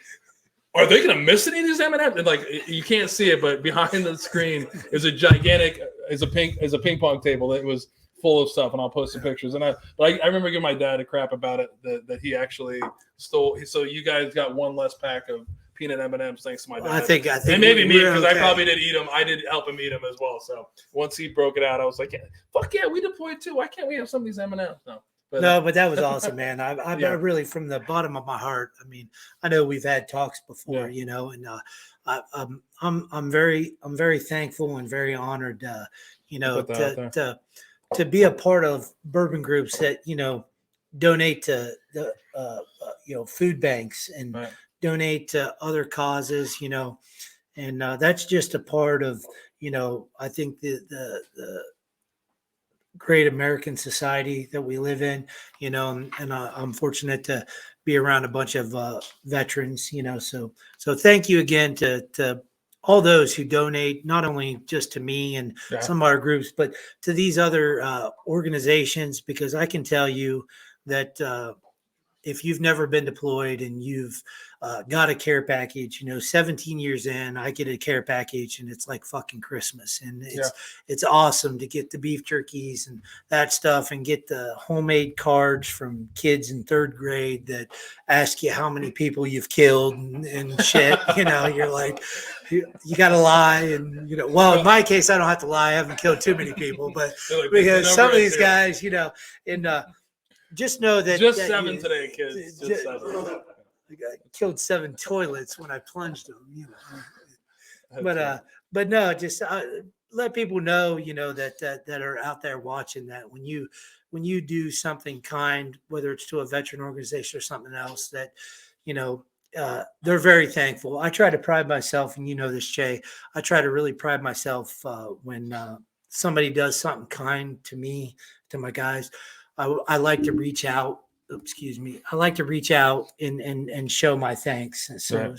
"Are they going to miss any of these M&Ms?" And like you can't see it, but behind the screen is a gigantic, is a ping pong table that was full of stuff, and I'll post some pictures. And I remember giving my dad a crap about it that he actually stole. So you guys got one less pack of peanut M&Ms thanks to my dad. I think and maybe me because okay. I probably did eat them. I did help him eat them as well. So once he broke it out, I was like, "Fuck yeah, we deployed too. Why can't we have some of these M&Ms?" But that was awesome, man. I really, from the bottom of my heart. I mean, I know we've had talks before, and I'm very thankful and very honored, to be a part of bourbon groups that donate to the food banks and donate to other causes, and that's just a part of I think the great American society that we live in, and I'm fortunate to be around a bunch of veterans, so thank you again to all those who donate, not only just to me and some of our groups, but to these other organizations, because I can tell you that if you've never been deployed and you've got a care package, 17 years in, I get a care package and it's like fucking Christmas. And it's awesome to get the beef jerkies and that stuff and get the homemade cards from kids in third grade that ask you how many people you've killed and shit. You're like, you got to lie. And, well, in my case, I don't have to lie. I haven't killed too many people, but because some of these guys, just know that just 7 today, kids. Just 7. I killed 7 toilets when I plunged them. But no, just let people know, that are out there watching that when you do something kind, whether it's to a veteran organization or something else, that they're very thankful. I try to pride myself, and this, Jay. I try to really pride myself when somebody does something kind to me, to my guys. I like to reach out. Excuse me. I like to reach out and show my thanks. So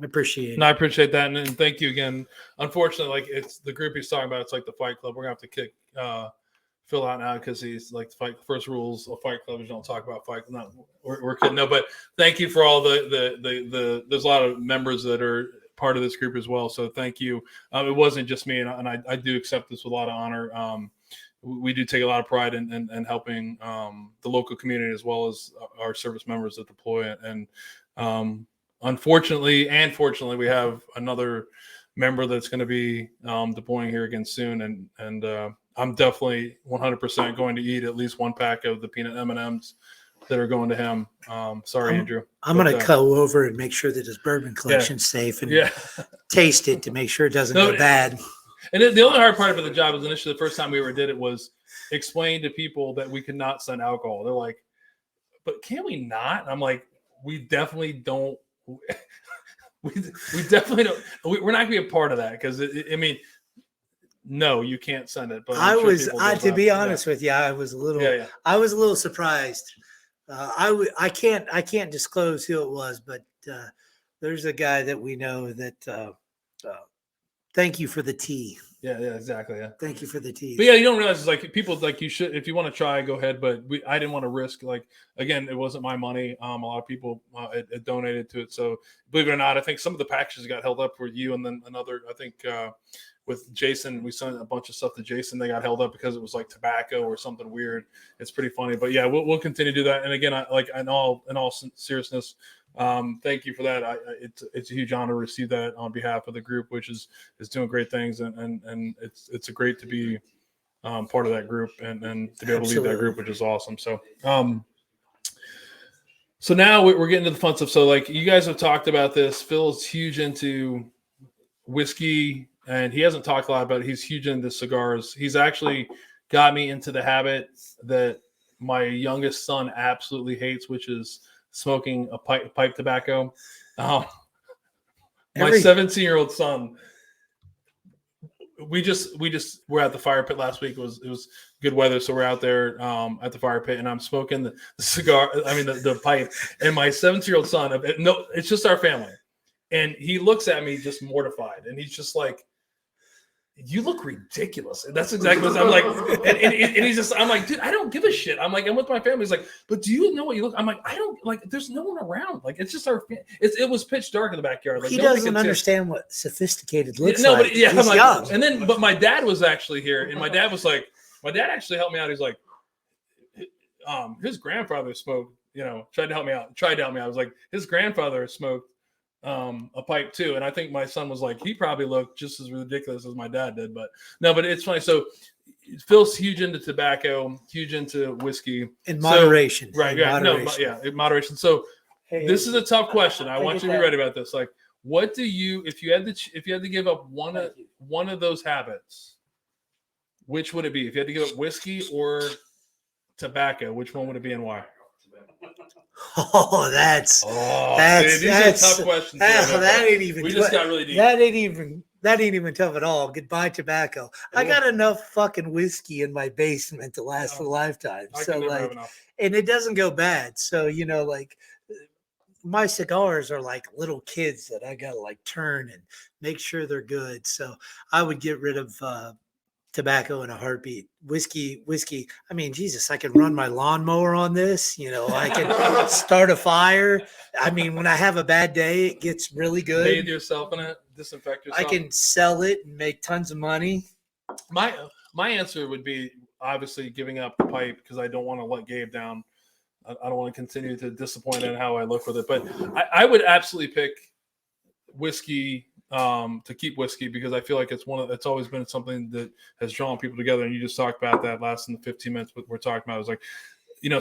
I appreciate it. No, I appreciate that, and thank you again. Unfortunately, like it's the group he's talking about. It's like the Fight Club. We're gonna have to kick Phil out now because he's like the fight. First rules of Fight Club is don't talk about Fight. No, we're kidding. No, but thank you for all the. There's a lot of members that are part of this group as well. So thank you. It wasn't just me, and I do accept this with a lot of honor. We do take a lot of pride in helping the local community as well as our service members that deploy. And unfortunately and fortunately, we have another member that's going to be deploying here again soon, and I'm definitely 100% going to eat at least one pack of the peanut M&Ms that are going to him. Sorry, Andrew. I'm going to go over and make sure that his bourbon collection's safe and taste it to make sure it doesn't go bad. And the only hard part of the job was initially the first time we ever did it was explain to people that we could not send alcohol. They're like, but can we not? And I'm like, we definitely don't. we definitely don't. We're not going to be a part of that because I mean, no, you can't send it. But to be honest with you, I was a little, I was a little surprised. I can't disclose who it was, but there's a guy that we know that. Thank you for the tea. Yeah, exactly. Yeah. Thank you for the tea. But yeah, you don't realize it's like people like you should, if you want to try, go ahead. But I didn't want to risk, like, again, it wasn't my money. A lot of people it donated to it. So believe it or not, I think some of the packages got held up for you. And then another, I think with Jason, we sent a bunch of stuff to Jason. They got held up because it was like tobacco or something weird. It's pretty funny, but yeah, we'll continue to do that. And again, in all seriousness, thank you for that. It's a huge honor to receive that on behalf of the group, which is doing great things, and it's a great to be part of that group and to be able to lead that group, which is awesome. So so now we're getting to the fun stuff. So like you guys have talked about this. Phil is huge into whiskey, and he hasn't talked a lot about it. He's huge into cigars. He's actually got me into the habit that my youngest son absolutely hates, which is smoking a pipe tobacco. My 17-year-old son, we were at the fire pit last week. It was good weather, so we're out there at the fire pit, and I'm smoking the cigar. I mean the pipe, and my 17-year-old son. No, it's just our family, and he looks at me just mortified, and he's just like, "You look ridiculous." And that's exactly what I'm like. And he's just, I'm like, dude, I don't give a shit. I'm like, I'm with my family. He's like, but do you know what you look? I'm like, I don't, like, there's no one around. Like, it's just it was pitch dark in the backyard. Like, he doesn't understand what sophisticated looks like. But yeah, he's young. But my dad was actually here, and my dad actually helped me out. He's like, his grandfather smoked, tried to help me out. I was like, his grandfather smoked a pipe too, and I think my son was like, he probably looked just as ridiculous as my dad did, but it's funny. So Phil's huge into tobacco, huge into whiskey in moderation, right? In moderation. So this is a tough question. I want you to be ready about this. Like, what do you, if you had to give up one of those habits, which would it be? If you had to give up whiskey or tobacco, which one would it be and why? Oh, that's these are tough questions. That ain't even. We just got really deep. That ain't even tough at all. Goodbye tobacco. I got enough fucking whiskey in my basement to last a lifetime. So like, and it doesn't go bad. So like, my cigars are like little kids that I gotta like turn and make sure they're good. So I would get rid of tobacco in a heartbeat. Whiskey. I mean, Jesus, I can run my lawnmower on this. I can start a fire. I mean, when I have a bad day, it gets really good. Bathe yourself in it, disinfect yourself. I can sell it and make tons of money. My answer would be obviously giving up the pipe because I don't want to let Gabe down. I don't want to continue to disappoint in how I look with it. But I would absolutely pick whiskey. To keep whiskey because I feel like it's always been something that has drawn people together. And you just talked about that last in the 15 minutes we're talking about. It was like,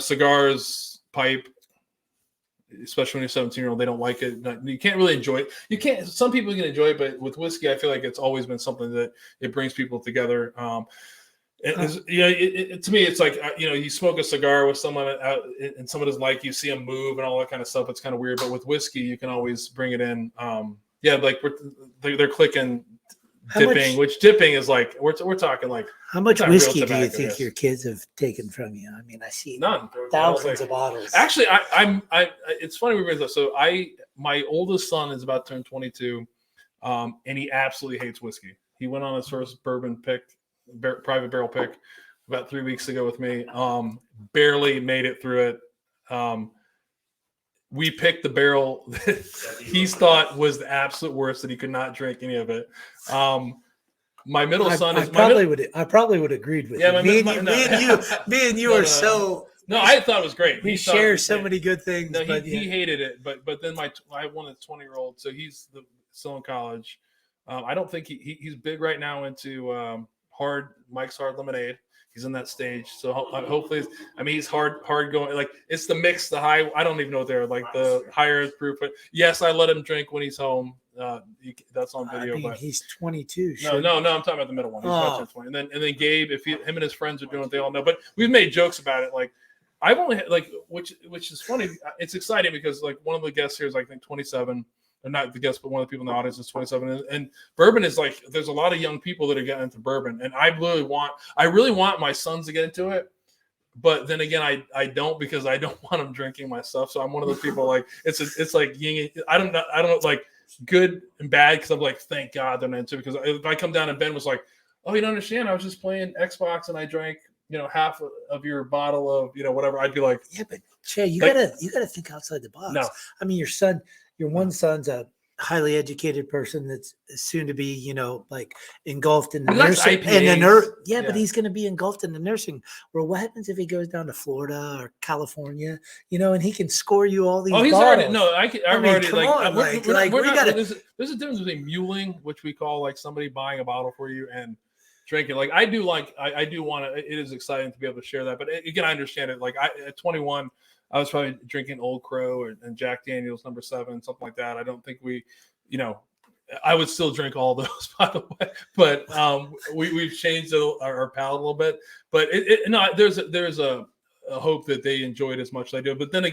cigars, pipe, especially when you're 17-year-old, they don't like it. You can't really enjoy it. Some people can enjoy it, but with whiskey, I feel like it's always been something that it brings people together. To me, it's like, you smoke a cigar with someone out and someone doesn't like you, see them move and all that kind of stuff. It's kind of weird, but with whiskey, you can always bring it in. Like they're clicking dipping, which dipping is like we're talking like how much whiskey do you think your kids have taken from you? I mean, I see none, thousands of bottles. Actually, I it's funny we bring this up. So my oldest son is about to turn 22, and he absolutely hates whiskey. He went on his first bourbon private barrel pick about 3 weeks ago with me. Barely made it through it. We picked the barrel that he thought was the absolute worst, that he could not drink any of it. My middle son is. I probably would agreed with you. Me and you are so. No, I thought it was great. We share so many good things. No, he hated it, but then I want a 20-year-old, so he's still in college. I don't think he's big right now into Mike's Hard Lemonade. He's in that stage, so hopefully, I mean, he's hard going. Like it's the mix, the high. I don't even know what they're like. The higher proof, but yes, I let him drink when he's home. That's on video. But he's 22. No. I'm talking about the middle one. He's about 20. And then Gabe, him and his friends are doing what they all know. But we've made jokes about it. Like I've only had, like which is funny. It's exciting because like one of the guests here is like, I think 27. Or not the guest, but one of the people in the audience is 27. And bourbon is like, there's a lot of young people that are getting into bourbon. And I really want my sons to get into it. But then again, I don't, because I don't want them drinking my stuff. So I'm one of those people like, it's like yin. I don't know, like good and bad. Cause I'm like, thank God they're not into it. Because if I come down and Ben was like, oh, you don't understand. I was just playing Xbox and I drank, half of your bottle of, whatever. I'd be like, yeah, but Che, you gotta think outside the box. No. I mean, your one son's a highly educated person that's soon to be, like engulfed in the nursing. But he's going to be engulfed in the nursing. Well, what happens if he goes down to Florida or California, and he can score you all these bottles? Already, no, there's a difference between muling, which we call like somebody buying a bottle for you, and drinking. Like I do want to, it is exciting to be able to share that. But again, I understand it. Like at 21, I was probably drinking Old Crow and Jack Daniel's No. 7, something like that. I don't think I would still drink all those, by the way. But we've changed our palate a little bit. But there's a hope that they enjoy it as much as I do. But then,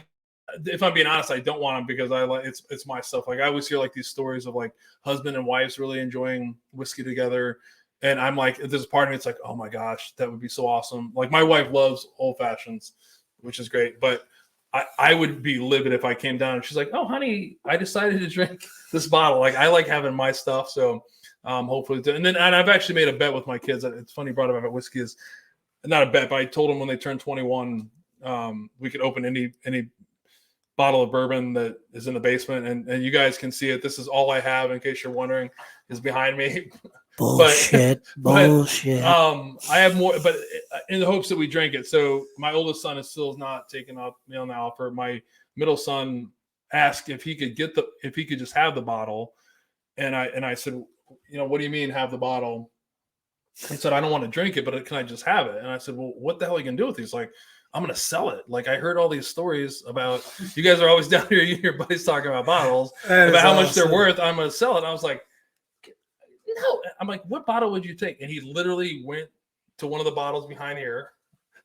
if I'm being honest, I don't want them because I like it's my stuff. Like I always hear like these stories of like husband and wives really enjoying whiskey together. And I'm like, there's a part of me, it's like, oh my gosh, that would be so awesome. Like my wife loves old fashions, which is great. But I would be livid if I came down and she's like, oh, honey, I decided to drink this bottle. Like I like having my stuff. So hopefully. And I've actually made a bet with my kids. It's funny you brought up about whiskey. Is not a bet, but I told them when they turn 21, we could open any bottle of bourbon that is in the basement. And you guys can see it. This is all I have, in case you're wondering, is behind me. Bullshit. I have more, but in the hopes that we drink it. So my oldest son is still not taking up the offer. My middle son asked if he could just have the bottle, and I said, what do you mean have the bottle? He said, I don't want to drink it, but can I just have it? And I said, well, what the hell are you gonna do with these? Like, I'm gonna sell it. Like I heard all these stories about you guys are always down here, you and your buddies talking about bottles, about how much they're worth. I'm gonna sell it. And I was like, no. I'm like, what bottle would you take? And he literally went to one of the bottles behind here.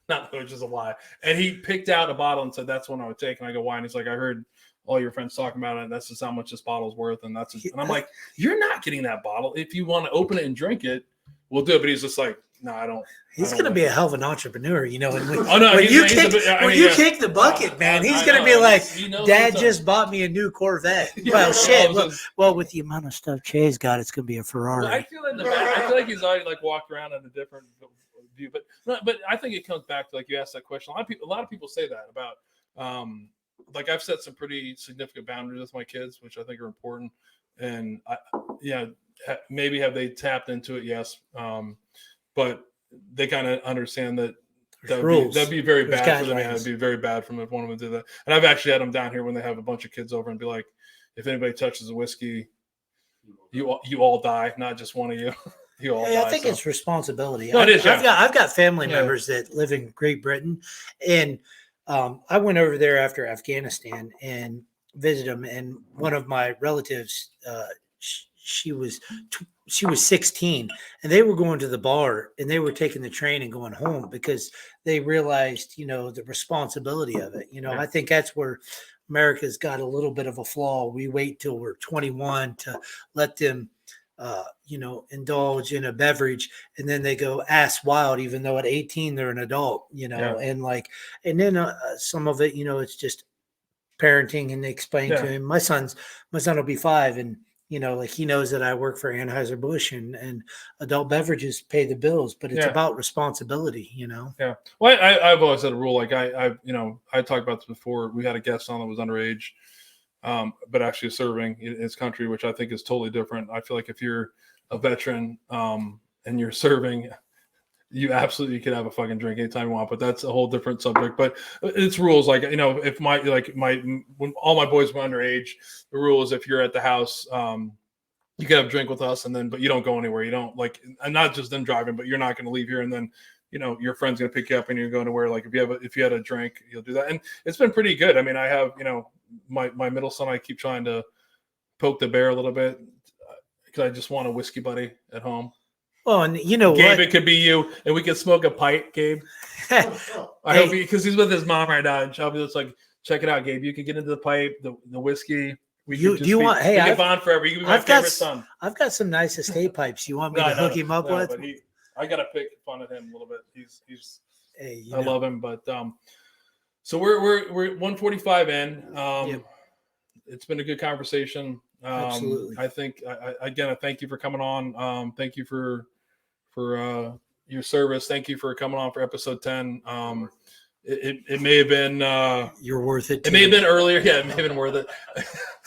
Not which is a lie. And he picked out a bottle and said, that's one I would take. And I go, why? And he's like, I heard all your friends talking about it. And that's just how much this bottle's worth. And and I'm like, you're not getting that bottle. If you want to open it and drink it, we'll do it. But he's just like, no, I don't. He's going to be a hell of an entrepreneur, And when you kick the bucket, man, he's going to be like, Dad just bought me a new Corvette. Well, shit. Well, with the amount of stuff Che's got, it's going to be a Ferrari. Well, I feel like he's already like walked around in a different view. But I think it comes back to like you asked that question. A lot of people say that about like I've set some pretty significant boundaries with my kids, which I think are important. And maybe have they tapped into it? Yes. But they kind of understand that that'd be very bad for them. Yeah, it'd be very bad for them if one of them did that. And I've actually had them down here when they have a bunch of kids over and be like, if anybody touches a whiskey, you all die, not just one of you. You all die. I think it's responsibility. No, it is. Yeah. I've got family members that live in Great Britain, and I went over there after Afghanistan and visited them. And one of my relatives, she was 16, and they were going to the bar, and they were taking the train and going home because they realized, the responsibility of it. I think that's where America's got a little bit of a flaw. We wait till we're 21 to let them, indulge in a beverage, and then they go ass wild, even though at 18 they're an adult, and then some of it, it's just parenting, and they explain to him. My son will be 5, and like he knows that I work for Anheuser-Busch and adult beverages pay the bills, but it's about responsibility, Yeah. Well, I've always had a rule. Like I talked about this before. We had a guest on that was underage, but actually serving in his country, which I think is totally different. I feel like if you're a veteran and you're serving, you absolutely could have a fucking drink anytime you want, but that's a whole different subject. But it's rules. Like, if when all my boys were underage, the rule is if you're at the house, you can have a drink with us, and then but you don't go anywhere. You don't like, and not just them driving, but you're not going to leave here and then your friend's going to pick you up and you're going to where, like, if you had a drink, you'll do that. And it's been pretty good. I mean, I have my middle son, I keep trying to poke the bear a little bit because I just want a whiskey buddy at home. Well, and Gabe, what? it could be you, and we could smoke a pipe, Gabe. I hope because he's with his mom right now, and Shelby was like, "Check it out, Gabe. You can get into the pipe, the whiskey. We can bond forever. You can be my favorite son." I've got some nice estate pipes. You want me to hook him up with? But I gotta pick fun at him a little bit. He's I love him, but so we're 145 in. Yep. It's been a good conversation. Absolutely. I think I thank you for coming on. Thank you for your service. Thank you for coming on for episode 10. It may have been you're worth it. It may have been earlier. Yeah, it may have been worth it.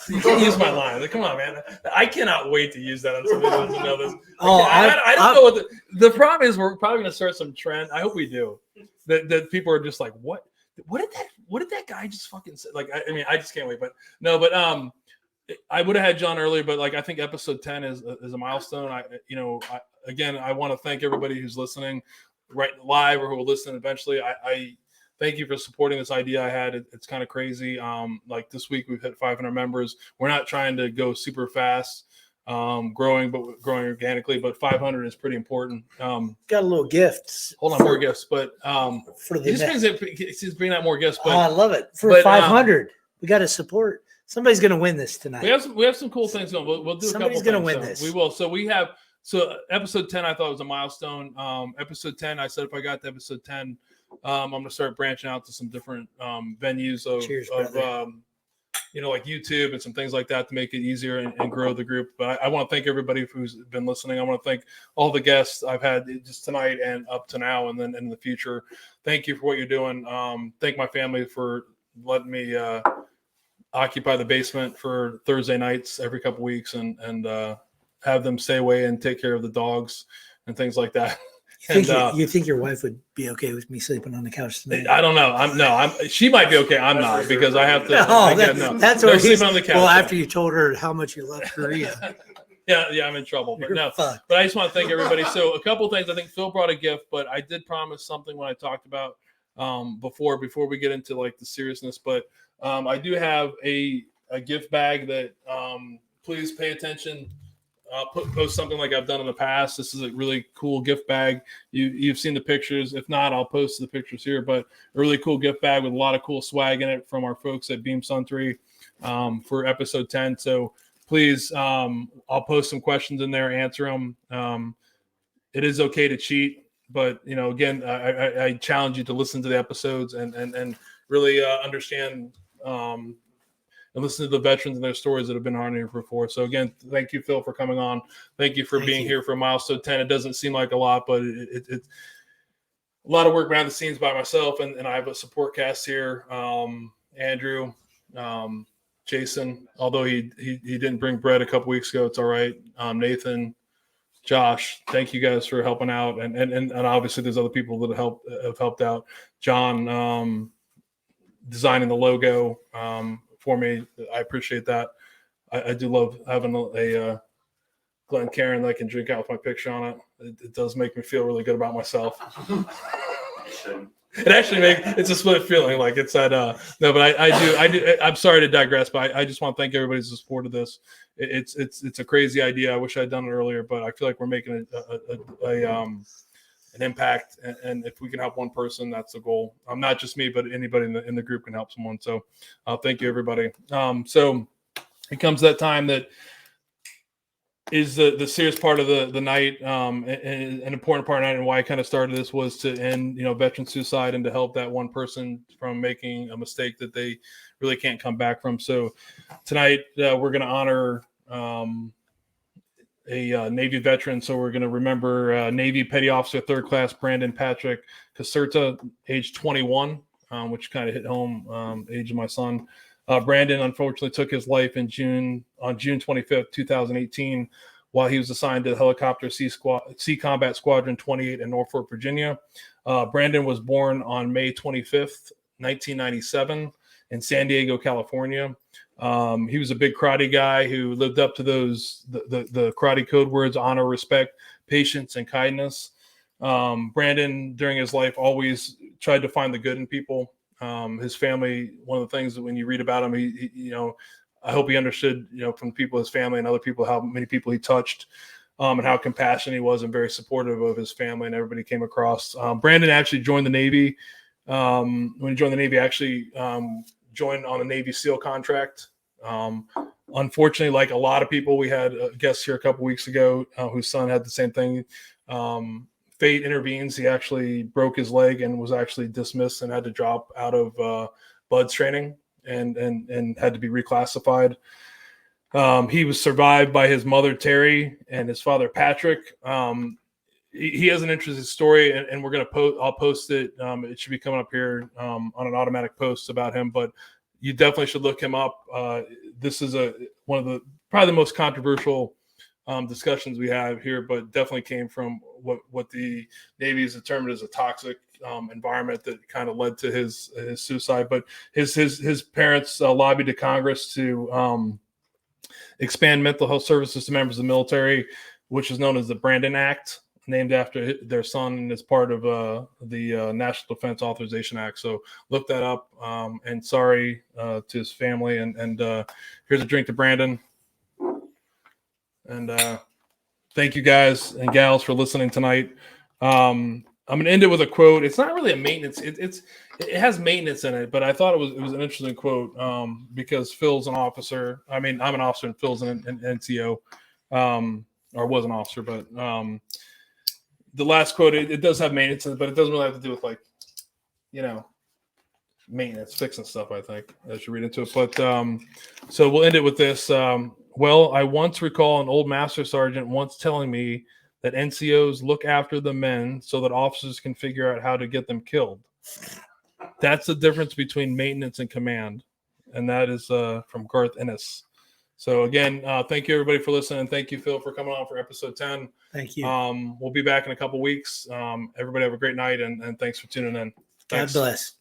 You can use my line. Like, come on, man. I cannot wait to use that on somebody who doesn't know this. I don't know what the problem is. We're probably going to start some trend. I hope we do. That people are just like, what did that guy just fucking say? Like, I mean, I just can't wait. But no, but I would have had John earlier, but like I think episode 10 is a milestone. I want to thank everybody who's listening right live or who will listen eventually. I thank you for supporting this idea I had. It's kind of crazy. Like this week we've hit 500 members. We're not trying to go super fast, growing organically, but 500 is pretty important. Got a little gift. Hold on, more gifts, but for the he's bringing out more gifts. But I love it. For 500, we got to support. Somebody's going to win this tonight. We have some cool things going. We'll do. Somebody's going to win this. We will. So episode 10, I thought was a milestone. Episode 10, I said if I got to episode 10, I'm going to start branching out to some different venues of like YouTube and some things like that to make it easier and grow the group. But I want to thank everybody who's been listening. I want to thank all the guests I've had just tonight and up to now and then in the future. Thank you for what you're doing. Thank my family for letting me occupy the basement for Thursday nights every couple weeks and have them stay away and take care of the dogs and things like that. You think your wife would be okay with me sleeping on the couch tonight? I don't know. She might be okay. I'm not because I have to. That's what sleeping on the couch. Well, after you told her how much you love Korea. yeah, I'm in trouble. But but I just want to thank everybody. So a couple of things. I think Phil brought a gift, but I did promise something when I talked about before we get into like the seriousness. But I do have a gift bag that please pay attention. Post something like I've done in the past. This is a really cool gift bag. You've seen the pictures. If not, I'll post the pictures here. But a really cool gift bag with a lot of cool swag in it from our folks at Beam Suntory for episode 10. So please, I'll post some questions in there, answer them. It is okay to cheat, but again, I challenge you to listen to the episodes and really understand. And listen to the veterans and their stories that have been on here before. So again, thank you, Phil, for coming on. Thank you for being here for milestone 10. It doesn't seem like a lot, but it's a lot of work behind the scenes by myself. And I have a support cast here. Andrew, Jason, although he didn't bring bread a couple weeks ago, it's all right. Nathan, Josh, thank you guys for helping out. And obviously there's other people that have helped out. John, designing the logo, for me. I appreciate that. I do love having a Glen Cairn that I can drink out with my picture on it. It does make me feel really good about myself. It actually it's a split feeling. Like it's that no, but I do. I'm sorry to digress, but I just want to thank everybody who's supported this. It's a crazy idea. I wish I'd done it earlier, but I feel like we're making an impact, and if we can help one person, that's the goal. Not just me, but anybody in the group can help someone. So thank you, everybody. So it comes that time that is the serious part of the night, an important part of the night, and why I kind of started this was to end veteran suicide and to help that one person from making a mistake that they really can't come back from. So tonight we're going to honor a Navy veteran. So we're going to remember Navy Petty Officer 3rd Class Brandon Patrick Caserta, age 21, which kind of hit home, age of my son. Brandon unfortunately took his life on June 25th, 2018, while he was assigned to Helicopter Sea Combat Squadron 28 in Norfolk, Virginia. Brandon was born on May 25th, 1997 in San Diego, California. He was a big karate guy who lived up to those the karate code words: honor, respect, patience, and kindness. Brandon, during his life, always tried to find the good in people. His family, one of the things that when you read about him, he you know, I hope he understood, you know, from people, his family and other people, how many people he touched, and how compassionate he was and very supportive of his family and everybody came across. Brandon actually joined the Navy. When he joined the Navy, actually joined on a Navy SEAL contract. Unfortunately, like a lot of people, we had a guest here a couple weeks ago whose son had the same thing. Fate intervenes. He actually broke his leg and was actually dismissed and had to drop out of BUDS training and had to be reclassified. He was survived by his mother, Terry, and his father, Patrick. He has an interesting story, and we're going to I'll post it. It should be coming up here on an automatic post about him, but you definitely should look him up. This is one of the probably the most controversial discussions we have here, but definitely came from what the Navy has determined as a toxic environment that kind of led to his suicide. But his parents lobbied to Congress to expand mental health services to members of the military, which is known as the Brandon Act, named after their son and is part of the National Defense Authorization Act. So look that up. And sorry to his family. And here's a drink to Brandon. And thank you guys and gals for listening tonight. I'm going to end it with a quote. It's not really a maintenance. It has maintenance in it, but I thought it was an interesting quote because Phil's an officer. I mean, I'm an officer and Phil's an NCO, or was an officer. But the last quote, it does have maintenance in it, but it doesn't really have to do with, like, you know, maintenance, fixing stuff, I think, as you read into it. But so we'll end it with this. Well, I once recall an old master sergeant once telling me that NCOs look after the men so that officers can figure out how to get them killed. That's the difference between maintenance and command. And that is from Garth Ennis. So again, thank you everybody for listening. Thank you, Phil, for coming on for episode 10. Thank you. We'll be back in a couple weeks. Everybody have a great night and thanks for tuning in. Thanks. God bless.